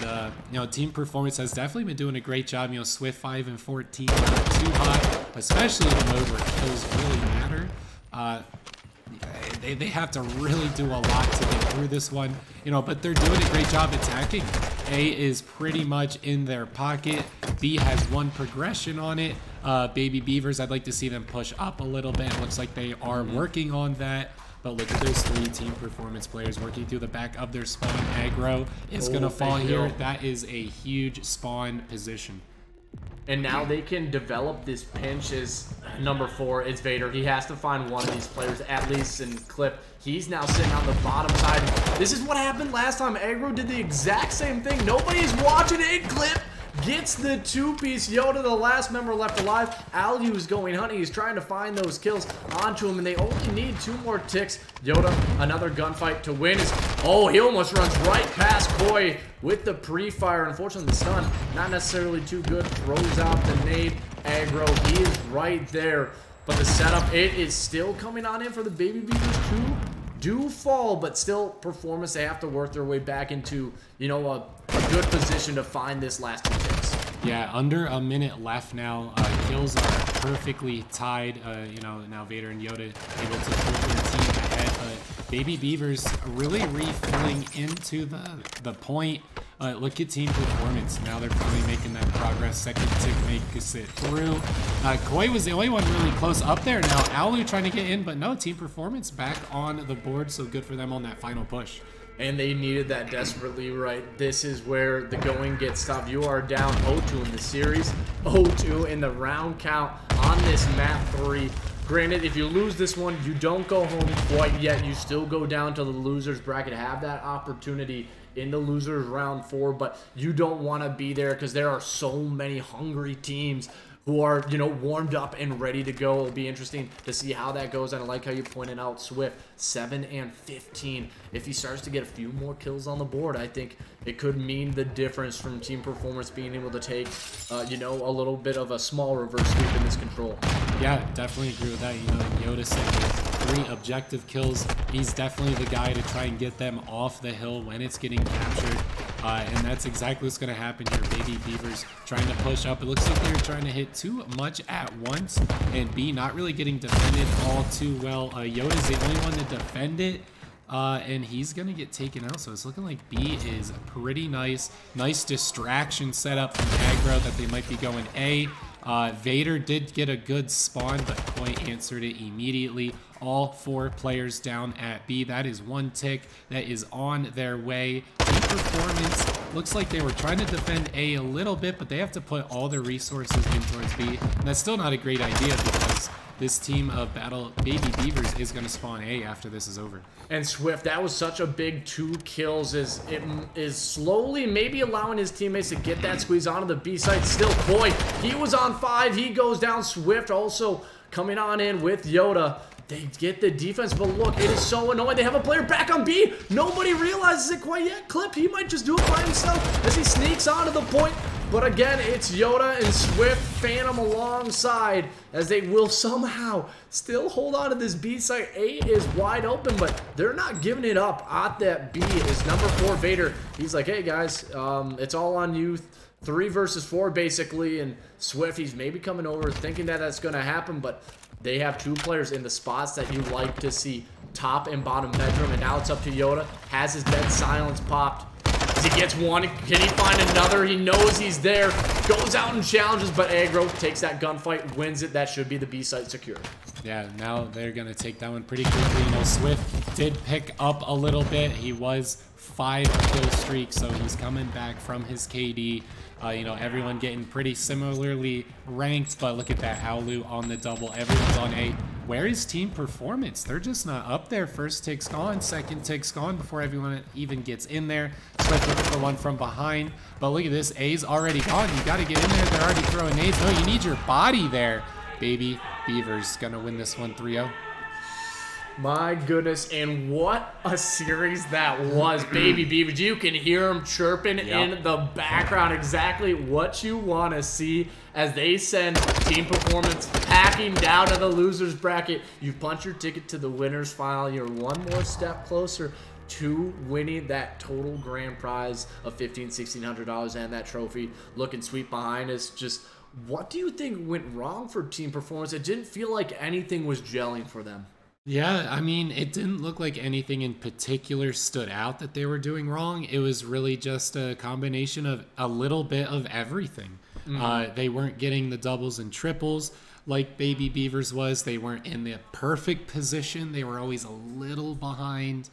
you know, Team Performance has definitely been doing a great job. You know, Swift 5 and 14, not too hot, especially in the mode where kills really matter. They have to really do a lot to get through this one, you know, but they're doing a great job attacking. A is pretty much in their pocket. B has 1 progression on it. Baby Beavers, I'd like to see them push up a little bit. It looks like they are working on that. But look at those 3 Team Performance players working through the back of their spawn. Aggro is going to fall here. That is a huge spawn position. And now they can develop this pinch as number 4. It's Vader. He has to find one of these players, at least in clip. He's now sitting on the bottom side. This is what happened last time. Aggro did the exact same thing. Nobody's watching it. Clip gets the 2-piece. Yoda, the last member left alive. Alyu is going hunting. He's trying to find those kills onto him, and they only need 2 more ticks. Yoda, another gunfight to win. Oh, he almost runs right past Koi with the pre-fire. Unfortunately, the stun, not necessarily too good. Throws out the nade. Aggro, he is right there. But the setup, it is still coming on in for the Baby Beavers. 2 do fall, but still Performance, they have to work their way back into, you know, a good position to find this last 2 ticks. Yeah, under a minute left now. Kills are perfectly tied. You know, now Vader and Yoda able to put their team ahead. But Baby Beavers really refilling into the point. Look at Team Performance. Now they're finally making that progress. Second tick makes it through. Koi was the only one really close up there. Now Alu trying to get in, but no, Team Performance back on the board. So good for them on that final push. And they needed that desperately, right? This is where the going gets tough. You are down 0-2 in the series, 0-2 in the round count on this map 3. Granted, if you lose this one, you don't go home quite yet. You still go down to the losers bracket, have that opportunity in the losers round 4, but you don't want to be there because there are so many hungry teams who are, you know, warmed up and ready to go. It'll be interesting to see how that goes. And I like how you pointed out Swift, 7 and 15. If he starts to get a few more kills on the board, I think it could mean the difference from team performance being able to take, you know, a little bit of a small reverse sweep in this control. Yeah, definitely agree with that. You know, Yoda said with 3 objective kills, he's definitely the guy to try and get them off the hill when it's getting captured. And that's exactly what's going to happen here. Baby Beavers trying to push up. It looks like they're trying to hit too much at once. And B not really getting defended all too well. Yoda's the only one to defend it. And he's going to get taken out. So it's looking like B is pretty nice. Nice distraction set up from aggro that they might be going A. Vader did get a good spawn, but Koi answered it immediately. All 4 players down at B. That is 1 tick that is on their way. Team performance looks like they were trying to defend A little bit, but they have to put all their resources in towards B. And that's still not a great idea because this team of Baby Beavers is going to spawn A after this is over. And Swift, that was such a big 2 kills. It is slowly maybe allowing his teammates to get that squeeze onto the B side. Still, Koi, he was on 5. He goes down. Swift also coming on in with Yoda. They get the defense, but look, it is so annoying. They have a player back on B. Nobody realizes it quite yet. Clip, he might just do it by himself as he sneaks onto the point. But again, it's Yoda and Swift, Phantom alongside as they will somehow still hold on to this B site. A is wide open, but they're not giving it up at that B. Is number 4 Vader. He's like, hey guys, it's all on you. 3 versus 4 basically, and Swift, he's maybe coming over thinking that that's going to happen, but they have 2 players in the spots that you like to see, top and bottom bedroom, and now it's up to Yoda. Has his dead silence popped. As he gets one, can he find another? He knows he's there, goes out and challenges, but aggro takes that gunfight, wins it. That should be the B site secure. Yeah, now they're going to take that one pretty quickly. You know, Swift did pick up a little bit. He was 5 kill streak, so he's coming back from his KD. You know, everyone getting pretty similarly ranked, but look at that, Aulu on the double. Everyone's on A. Where is team performance? They're just not up there. First tick's gone, second tick's gone before everyone even gets in there. Swift looking for one from behind, but look at this, A's already gone. You got to get in there. They're already throwing nades. No, you need your body there. Baby Beavers gonna win this one 3-0. My goodness, and what a series that was. Baby Beavers, you can hear them chirping in the background. Exactly what you want to see as they send team performance packing down to the losers bracket. You punch your ticket to the winners final. You're one more step closer to winning that total grand prize of $1,600 and that trophy. Looking sweet behind us. Just what do you think went wrong for team performance? It didn't feel like anything was gelling for them. Yeah, I mean, it didn't look like anything in particular stood out that they were doing wrong. It was really just a combination of a little bit of everything. They weren't getting the doubles and triples like Baby Beavers was. They weren't in the perfect position. They were always a little behind.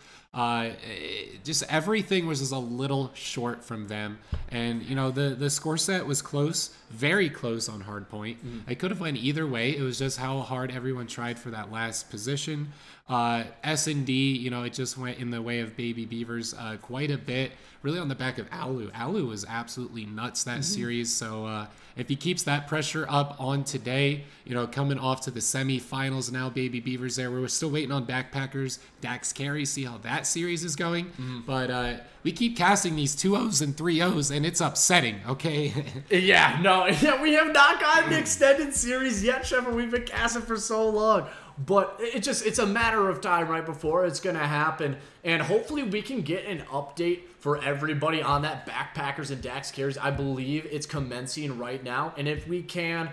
Just everything was just a little short from them. And, you know, the score set was close, very close on hardpoint. It could have went either way. It was just how hard everyone tried for that last position. S&D, you know, it just went in the way of Baby Beavers quite a bit, really on the back of Aulu. Aulu was absolutely nuts that series. So if he keeps that pressure up on today, you know, coming off to the semifinals now, Baby Beavers there. We're still waiting on Backpackers, Dax Carey, see how that series is going. But we keep casting these 2-0s and 3-0s, and it's upsetting, okay? Yeah, no, we have not gotten an extended series yet, Shepard. We've been casting for so long. But it's a matter of time right before it's going to happen. And hopefully we can get an update for everybody on that Backpackers and Dax Carries. I believe it's commencing right now. And if we can,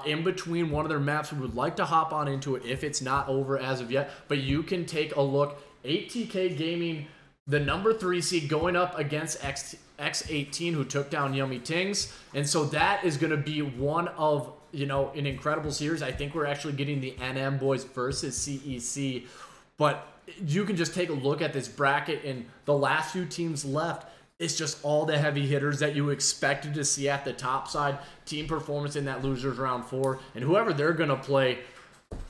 in between one of their maps, we would like to hop on into it if it's not over as of yet. But you can take a look. ATK Gaming, the number 3 seed, going up against X18, who took down Yummy Tings. And so that is going to be one of, you know, an incredible series. I think we're actually getting the NM boys versus CEC. But you can just take a look at this bracket, and the last few teams left, it's just all the heavy hitters that you expected to see at the top side. Team performance in that losers round 4, and whoever they're gonna play,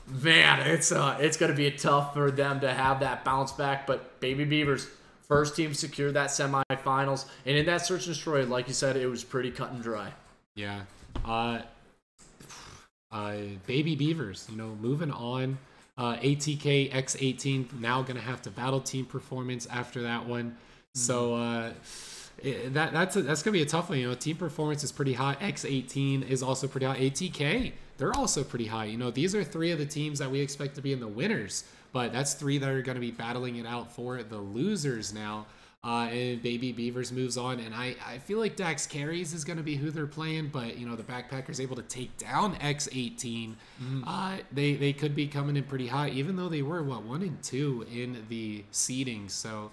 man, it's gonna be tough for them to have that bounce back. But Baby Beavers, first team secured that semifinals, and in that search and destroy, like you said, it was pretty cut and dry. Yeah. Baby Beavers, moving on. ATK X18 now gonna have to battle team performance after that one. So that's gonna be a tough one. Team performance is pretty high. X18 is also pretty high. ATK, they're also pretty high. These are 3 of the teams that we expect to be in the winners, but that's 3 that are gonna be battling it out for the losers now. And Baby Beavers moves on, and I feel like Dax Carries is going to be who they're playing, but the Backpackers able to take down X18. They could be coming in pretty high, even though they were 1 and 2 in the seeding. So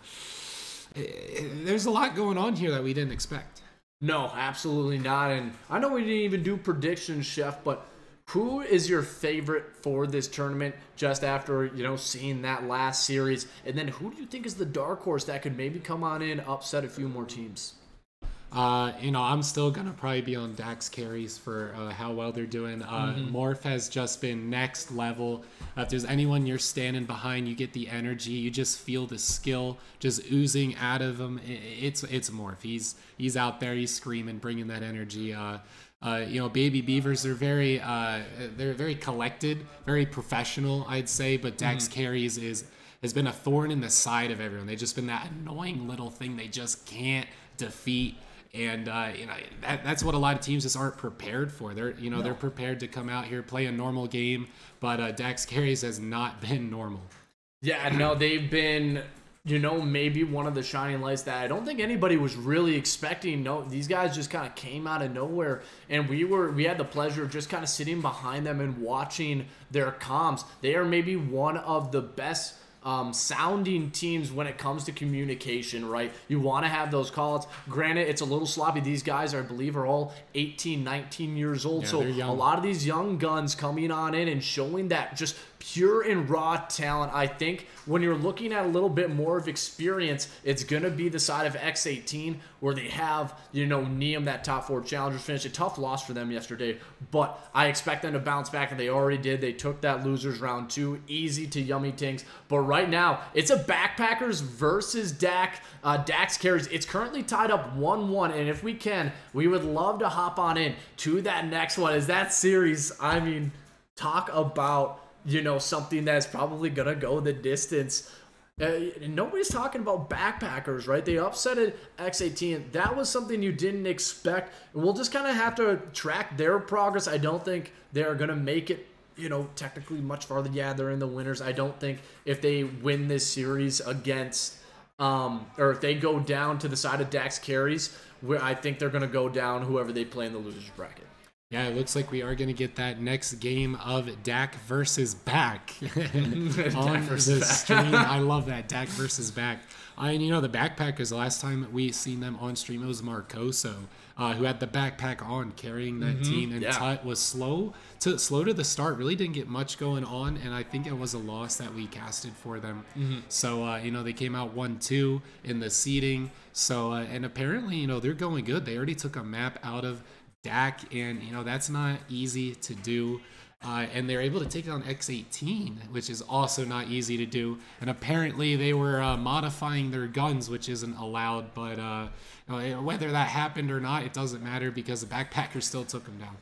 there's a lot going on here that we didn't expect. No, absolutely not. And I know we didn't even do predictions, Chef, but who is your favorite for this tournament just after, seeing that last series? And then who do you think is the dark horse that could maybe come on in, upset a few more teams? I'm still going to probably be on Dax Carries for how well they're doing. Morph has just been next level. If there's anyone you're standing behind, you get the energy. You just feel the skill just oozing out of him. It's Morph. He's out there. He's screaming, bringing that energy. Baby Beavers are they're very collected, very professional, I'd say. But Dax Carries has been a thorn in the side of everyone. They've just been that annoying little thing they just can't defeat. And that's what a lot of teams just aren't prepared for. They're prepared to come out here, play a normal game, but Dax Carries has not been normal. Yeah, no, they've been maybe one of the shining lights that I don't think anybody was really expecting. No, these guys just kind of came out of nowhere, and we had the pleasure of just kind of sitting behind them and watching their comms. They are maybe one of the best sounding teams when it comes to communication, right? You want to have those calls. Granted, it's a little sloppy. These guys, I believe, are all 18, 19 years old. Yeah, so a lot of these young guns coming on in and showing that just pure and raw talent. I think when you're looking at a little bit more of experience, it's going to be the side of X18 where they have, Neum, that top 4 challengers finish. A tough loss for them yesterday, but I expect them to bounce back, and they already did. They took that losers round 2 easy to Yummy Tings. But right now, it's a Backpackers versus Dax Carries. It's currently tied up 1-1, and if we can, we would love to hop on in to that next one. Is that series, talk about something that's probably gonna go the distance. Nobody's talking about Backpackers, right? They upsetted X18. That was something you didn't expect. And we'll just kind of have to track their progress. I don't think they're gonna make it, technically much farther. Yeah, they're in the winners. I don't think if they win this series against, or if they go down to the side of Dax Carries, where I think they're gonna go down whoever they play in the losers bracket. Yeah, it looks like we are going to get that next game of Dak versus Back on the stream. I love that, Dak versus Back. And the Backpackers, the last time we seen them on stream, it was Marcoso, who had the backpack on, carrying that team. And Tut was slow to the start, really didn't get much going on, and I think it was a loss that we casted for them. So, they came out 1-2 in the seeding. So, and apparently, they're going good. They already took a map out of Dak, and that's not easy to do, and they're able to take on X18, which is also not easy to do. And apparently they were modifying their guns, which isn't allowed, but whether that happened or not, it doesn't matter because the Backpackers still took them down.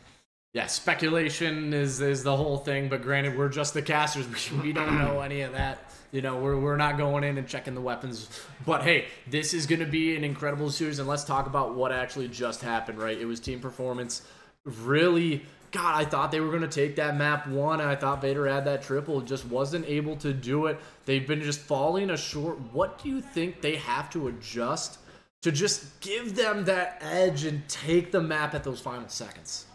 Yeah, speculation is the whole thing, but granted, we're just the casters. We don't know any of that. We're not going in and checking the weapons. But hey, this is going to be an incredible series, and let's talk about what actually just happened, right? It was team performance. Really, God, I thought they were going to take that map 1, and I thought Vader had that triple. Just wasn't able to do it. They've been just falling short. What do you think they have to adjust to just give them that edge and take the map at those final seconds?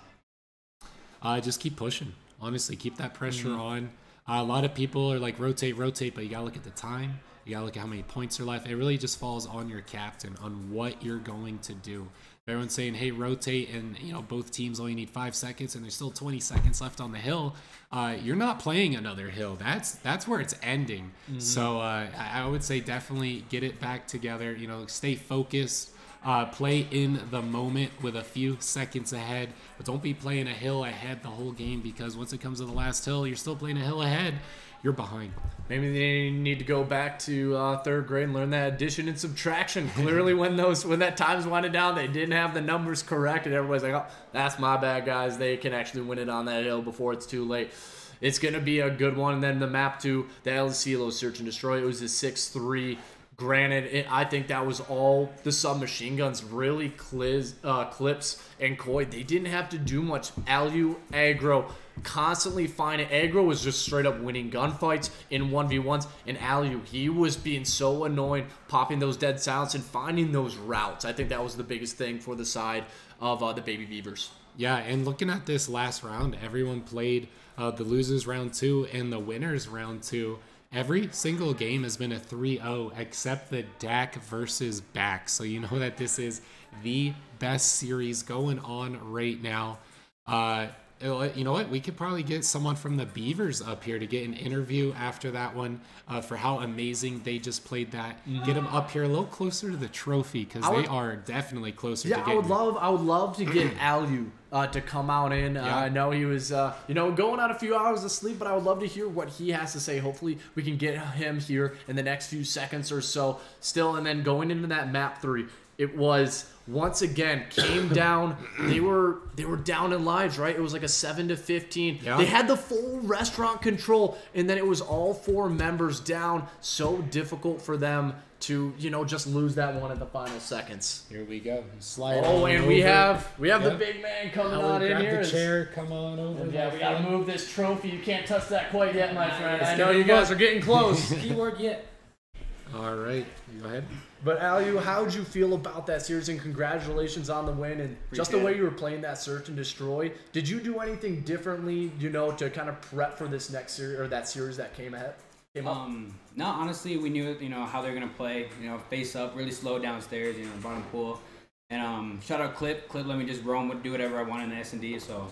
Just keep pushing. Honestly, keep that pressure on. A lot of people are like, rotate, but you got to look at the time. You gotta look at how many points are left. It really just falls on your captain on what you're going to do. Everyone's saying, hey, rotate, and both teams only need 5 seconds, and there's still 20 seconds left on the hill. You're not playing another hill. That's where it's ending. So I would say definitely get it back together. Stay focused. Play in the moment with a few seconds ahead, but don't be playing a hill ahead the whole game, because once it comes to the last hill, you're still playing a hill ahead. You're behind. Maybe they need to go back to 3rd grade and learn that addition and subtraction. Clearly, when that time's winding down, they didn't have the numbers correct, and everybody's like, "Oh, that's my bad, guys." They can actually win it on that hill before it's too late. It's gonna be a good one. And then the map 2, the El Cielo Search and Destroy. It was a 6-3. Granted, I think that was all the submachine guns, really Clips and Koi. They didn't have to do much. Alu, aggro, constantly finding. Aggro was just straight up winning gunfights in 1v1s. And Alu, he was being so annoying, popping those dead silence and finding those routes. I think that was the biggest thing for the side of the Baby Beavers. Yeah, and looking at this last round, everyone played the losers round 2 and the winners round 2. Every single game has been a 3-0 except the DAC versus BAC. So you know that this is the best series going on right now. You know what? We could probably get someone from the Beavers up here to get an interview after that one for how amazing they just played that. Get them up here a little closer to the trophy, because they are definitely closer to getting I would love to get Alu to come out in. I know he was going on a few hours of sleep, but I would love to hear what he has to say. Hopefully we can get him here in the next few seconds or so still. And then going into that map 3, it was once again came down. They were down in lives, right? It was like a 7-15. Yeah. They had the full restaurant control, and then it was all 4 members down. So difficult for them to just lose that one at the final seconds. Here we go. Slide. Oh, and we have the big man coming on in here. Grab the chair. Come on over. Yeah, we gotta move this trophy. You can't touch that quite yet, my friend. I know know you guys are getting close. Keyword yet. All right, go ahead. But Alu, how did you feel about that series? And congratulations on the win, and just the way you were playing that search and destroy. Did you do anything differently, to kind of prep for this next series or that series that came up? No, honestly, we knew how they're gonna play. Face up, really slow downstairs. Bottom pool, and shout out Clip. Clip let me just roam, do whatever I want in the S&D. So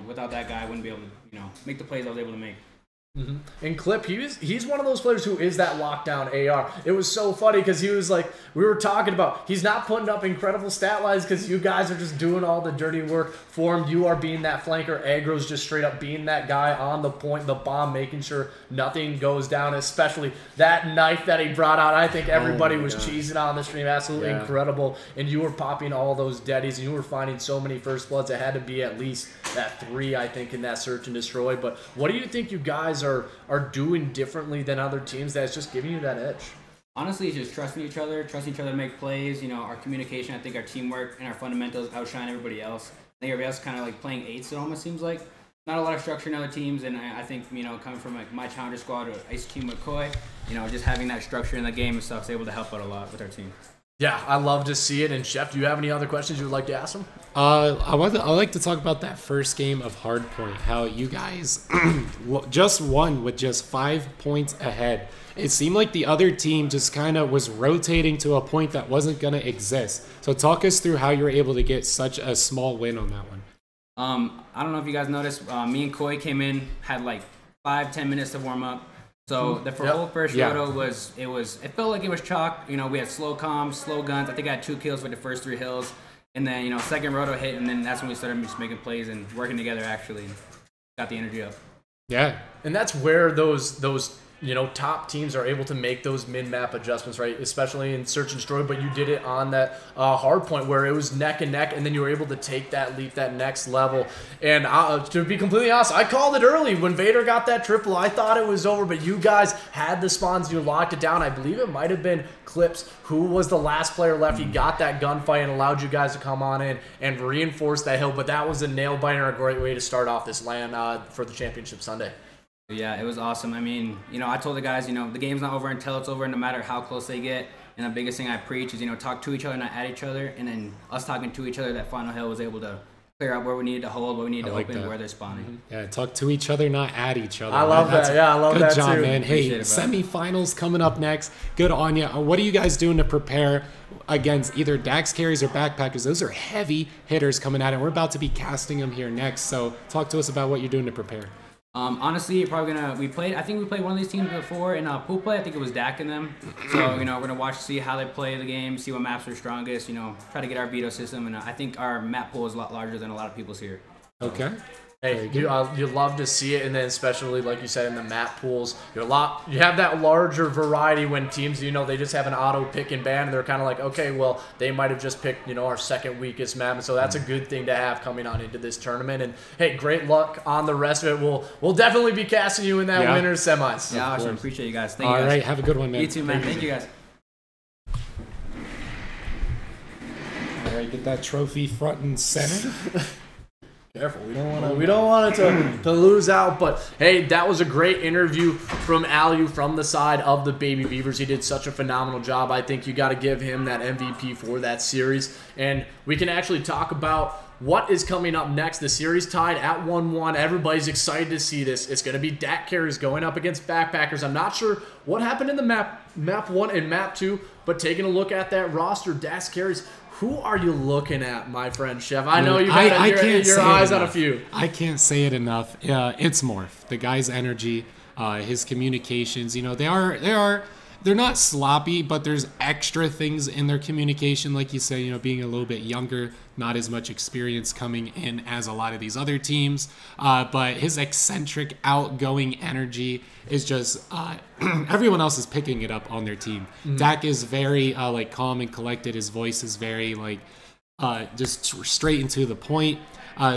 without that guy, I wouldn't be able to make the plays I was able to make. And Clip, he's one of those players who is that lockdown AR. It was so funny because he was like, we were talking about, he's not putting up incredible stat lines because you guys are just doing all the dirty work for him. You are being that flanker. Aggro's just straight up being that guy on the point, the bomb, making sure nothing goes down, especially that knife that he brought out. I think everybody was cheesing on the stream. Absolutely incredible. And you were popping all those deadies, and you were finding so many first bloods. It had to be at least that 3, I think, in that search and destroy. But what do you think you guys are doing differently than other teams that's just giving you that edge? Honestly, it's just trusting each other to make plays. Our communication, I think our teamwork and our fundamentals outshine everybody else. I think everybody else kind of like playing eights, it almost seems like. Not a lot of structure in other teams, and I think, coming from like my challenger squad or Ice Team McCoy, just having that structure in the game and stuff is able to help out a lot with our team. Yeah, I love to see it. And Chef, do you have any other questions you would like to ask him? I'd like to talk about that first game of Hardpoint, how you guys just won with just 5 points ahead. It seemed like the other team just kind of was rotating to a point that wasn't going to exist. So talk us through how you were able to get such a small win on that one. I don't know if you guys noticed, me and Koi came in, had like 5-10 minutes to warm up. So the whole first roto it felt like it was chalk. We had slow comms, slow guns. I think I had 2 kills with the first 3 hills. And then, second roto hit, and then that's when we started just making plays and working together, actually. Got the energy up. Yeah. And that's where those top teams are able to make those mid-map adjustments, right? Especially in Search and Destroy, but you did it on that hard point where it was neck and neck, and then you were able to take that leap, that next level. And to be completely honest, I called it early. When Vader got that triple, I thought it was over, but you guys had the spawns, you locked it down. I believe it might have been Clips, who was the last player left. He got that gunfight and allowed you guys to come on in and reinforce that hill, but that was a nail-biter and a great way to start off this LAN for the championship Sunday. Yeah, it was awesome. I mean, I told the guys, the game's not over until it's over, no matter how close they get. And the biggest thing I preach is, talk to each other, not at each other. And then us talking to each other, that final hill was able to clear out where we needed to hold, what we needed to like open, that. where they're spawning. Yeah, talk to each other, not at each other. I love that. Yeah, I love that Good job, too. man. Hey, Appreciate it, bro. semifinals coming up next. Good on you. What are you guys doing to prepare against either Dax carries or backpackers? Those are heavy hitters coming at it. We're about to be casting them here next. So talk to us about what you're doing to prepare. Honestly, you're probably gonna. I think we played one of these teams before in pool play. I think it was Dak and them. So we're gonna watch, see how they play the game, see what maps are strongest. Try to get our veto system, and I think our map pool is a lot larger than a lot of people's here. Okay. Hey, you love to see it, and then especially like you said in the map pools, you have that larger variety when teams they just have an auto pick and ban, and they're kind of like, okay, well they might have just picked our second weakest map, and so that's a good thing to have coming on into this tournament. And hey, great luck on the rest of it. We'll definitely be casting you in that winner's semis. Yeah, awesome. Appreciate you guys. Thank you guys. All right, have a good one, man. You too, man. Thank you guys. All right, get that trophy front and center. Careful, we don't want it to lose out. But hey, that was a great interview from Alu from the side of the Baby Beavers. He did such a phenomenal job. I think you got to give him that MVP for that series. And we can actually talk about what is coming up next. The series tied at 1-1. Everybody's excited to see this. It's going to be Dak carries going up against backpackers. I'm not sure what happened in the map 1 and map 2, but taking a look at that roster, Dak carries. Who are you looking at, my friend Chef? I know you got your eyes on a few. I can't say it enough. It's Morph. The guy's energy, his communications. They're not sloppy, but there's extra things in their communication, like you say. Being a little bit younger, not as much experience coming in as a lot of these other teams. But his eccentric, outgoing energy is just everyone else is picking it up on their team. Dak is very calm and collected. His voice is very just straight and to the point.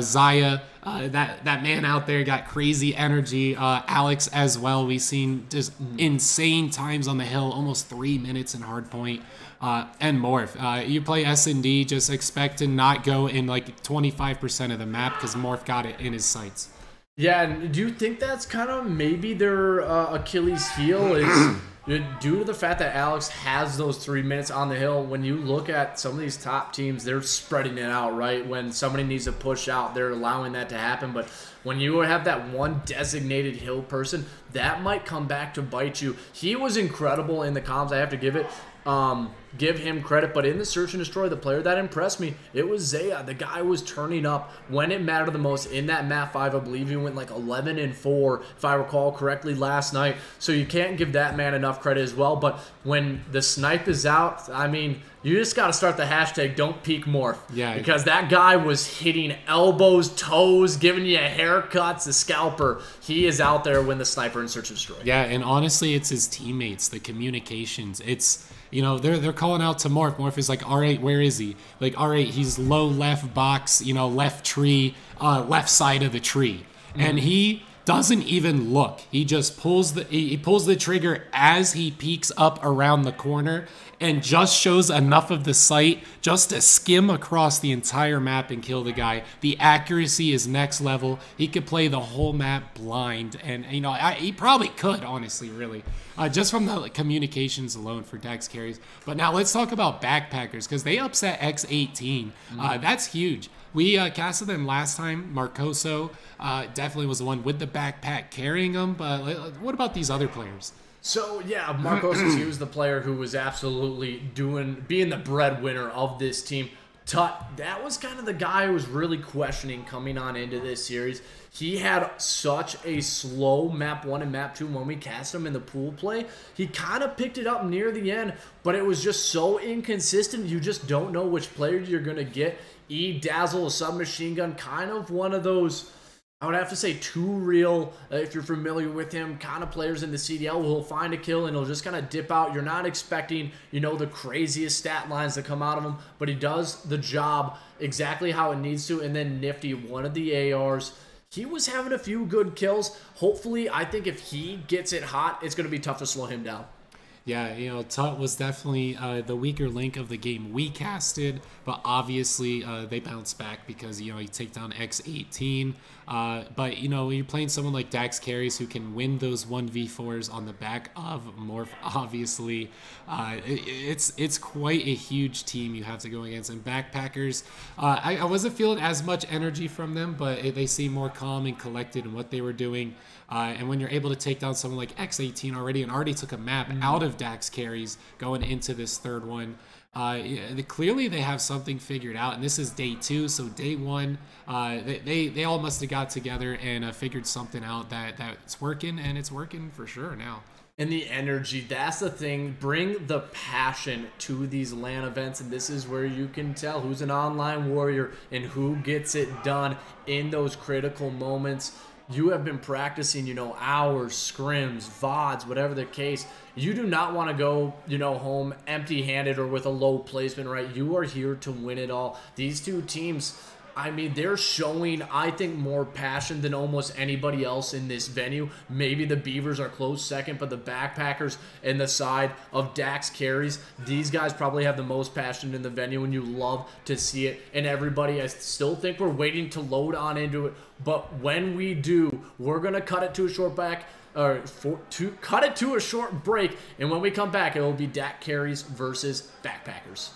Zaya, that man out there got crazy energy. Alex as well. We've seen just insane times on the hill, almost 3 minutes in hardpoint. And Morph. You play S&D, just expect to not go in 25% of the map because Morph got it in his sights. Yeah, and do you think that's kind of maybe their Achilles heel is due to the fact that Alex has those 3 minutes on the hill? When you look at some of these top teams, they're spreading it out, right? When somebody needs to push out, they're allowing that to happen. But when you have that one designated hill person, that might come back to bite you. He was incredible in the comms. I have to give him credit, but in the search and destroy, the player that impressed me, it was Zaya. The guy was turning up when it mattered the most in that map 5. I believe he went 11-4 if I recall correctly last night, so you can't give that man enough credit as well. But when the snipe is out, I mean, you just got to start the hashtag don't peek Morph. Yeah, because that guy was hitting elbows, toes, giving you haircuts. The scalper, he is out there when the sniper in search and destroy. Yeah, and honestly, it's his teammates, the communications. It's they're calling out to Morph. Morph is like, all right, where is he? All right, he's low left box, left tree, left side of the tree. And he doesn't even look. He just pulls the trigger as he peeks up around the corner and just shows enough of the sight just to skim across the entire map and kill the guy. The accuracy is next level. He could play the whole map blind, and he probably could, honestly, really. Just from the communications alone for Dax carries. But now let's talk about backpackers, because they upset X18. That's huge. We casted them last time. Marcoso definitely was the one with the backpack carrying them. But what about these other players? So, yeah, Marcos, he was the player who was absolutely being the breadwinner of this team. Tut, that was kind of the guy who was really questioning coming on into this series. He had such a slow map 1 and map 2 when we cast him in the pool play. He kind of picked it up near the end, but it was just so inconsistent. You just don't know which player you're going to get. E-Dazzle, a submachine gun, kind of one of those, I would have to say, too real, if you're familiar with him, kind of players in the CDL who will find a kill and he'll just kind of dip out. You're not expecting, the craziest stat lines to come out of him, but he does the job exactly how it needs to. And then Nifty, one of the ARs, he was having a few good kills. Hopefully, I think if he gets it hot, it's going to be tough to slow him down. Yeah, Tut was definitely the weaker link of the game we casted, but obviously they bounced back because, you take down X18. But, when you're playing someone like Dax Carries who can win those 1v4s on the back of Morph, obviously, it's quite a huge team you have to go against. And Backpackers, I wasn't feeling as much energy from them, but they seem more calm and collected in what they were doing. And when you're able to take down someone like X18 already and already took a map out of Dax Carries going into this third one, clearly they have something figured out. And this is day 2, so day 1, they all must have got together and figured something out that's working, and it's working for sure now. And the energy, that's the thing. Bring the passion to these LAN events, and this is where you can tell who's an online warrior and who gets it done in those critical moments. You have been practicing, hours, scrims, VODs, whatever the case. You do not want to go, home empty-handed or with a low placement, right? You are here to win it all. These two teams, I mean, they're showing, I think, more passion than almost anybody else in this venue. Maybe the Beavers are close second, but the Backpackers and the side of Dax Carries, these guys probably have the most passion in the venue, and you love to see it. And everybody, I still think we're waiting to load on into it, but when we do, we're going to cut it to a short cut it to a short break, and when we come back, it will be Dax Carries versus Backpackers.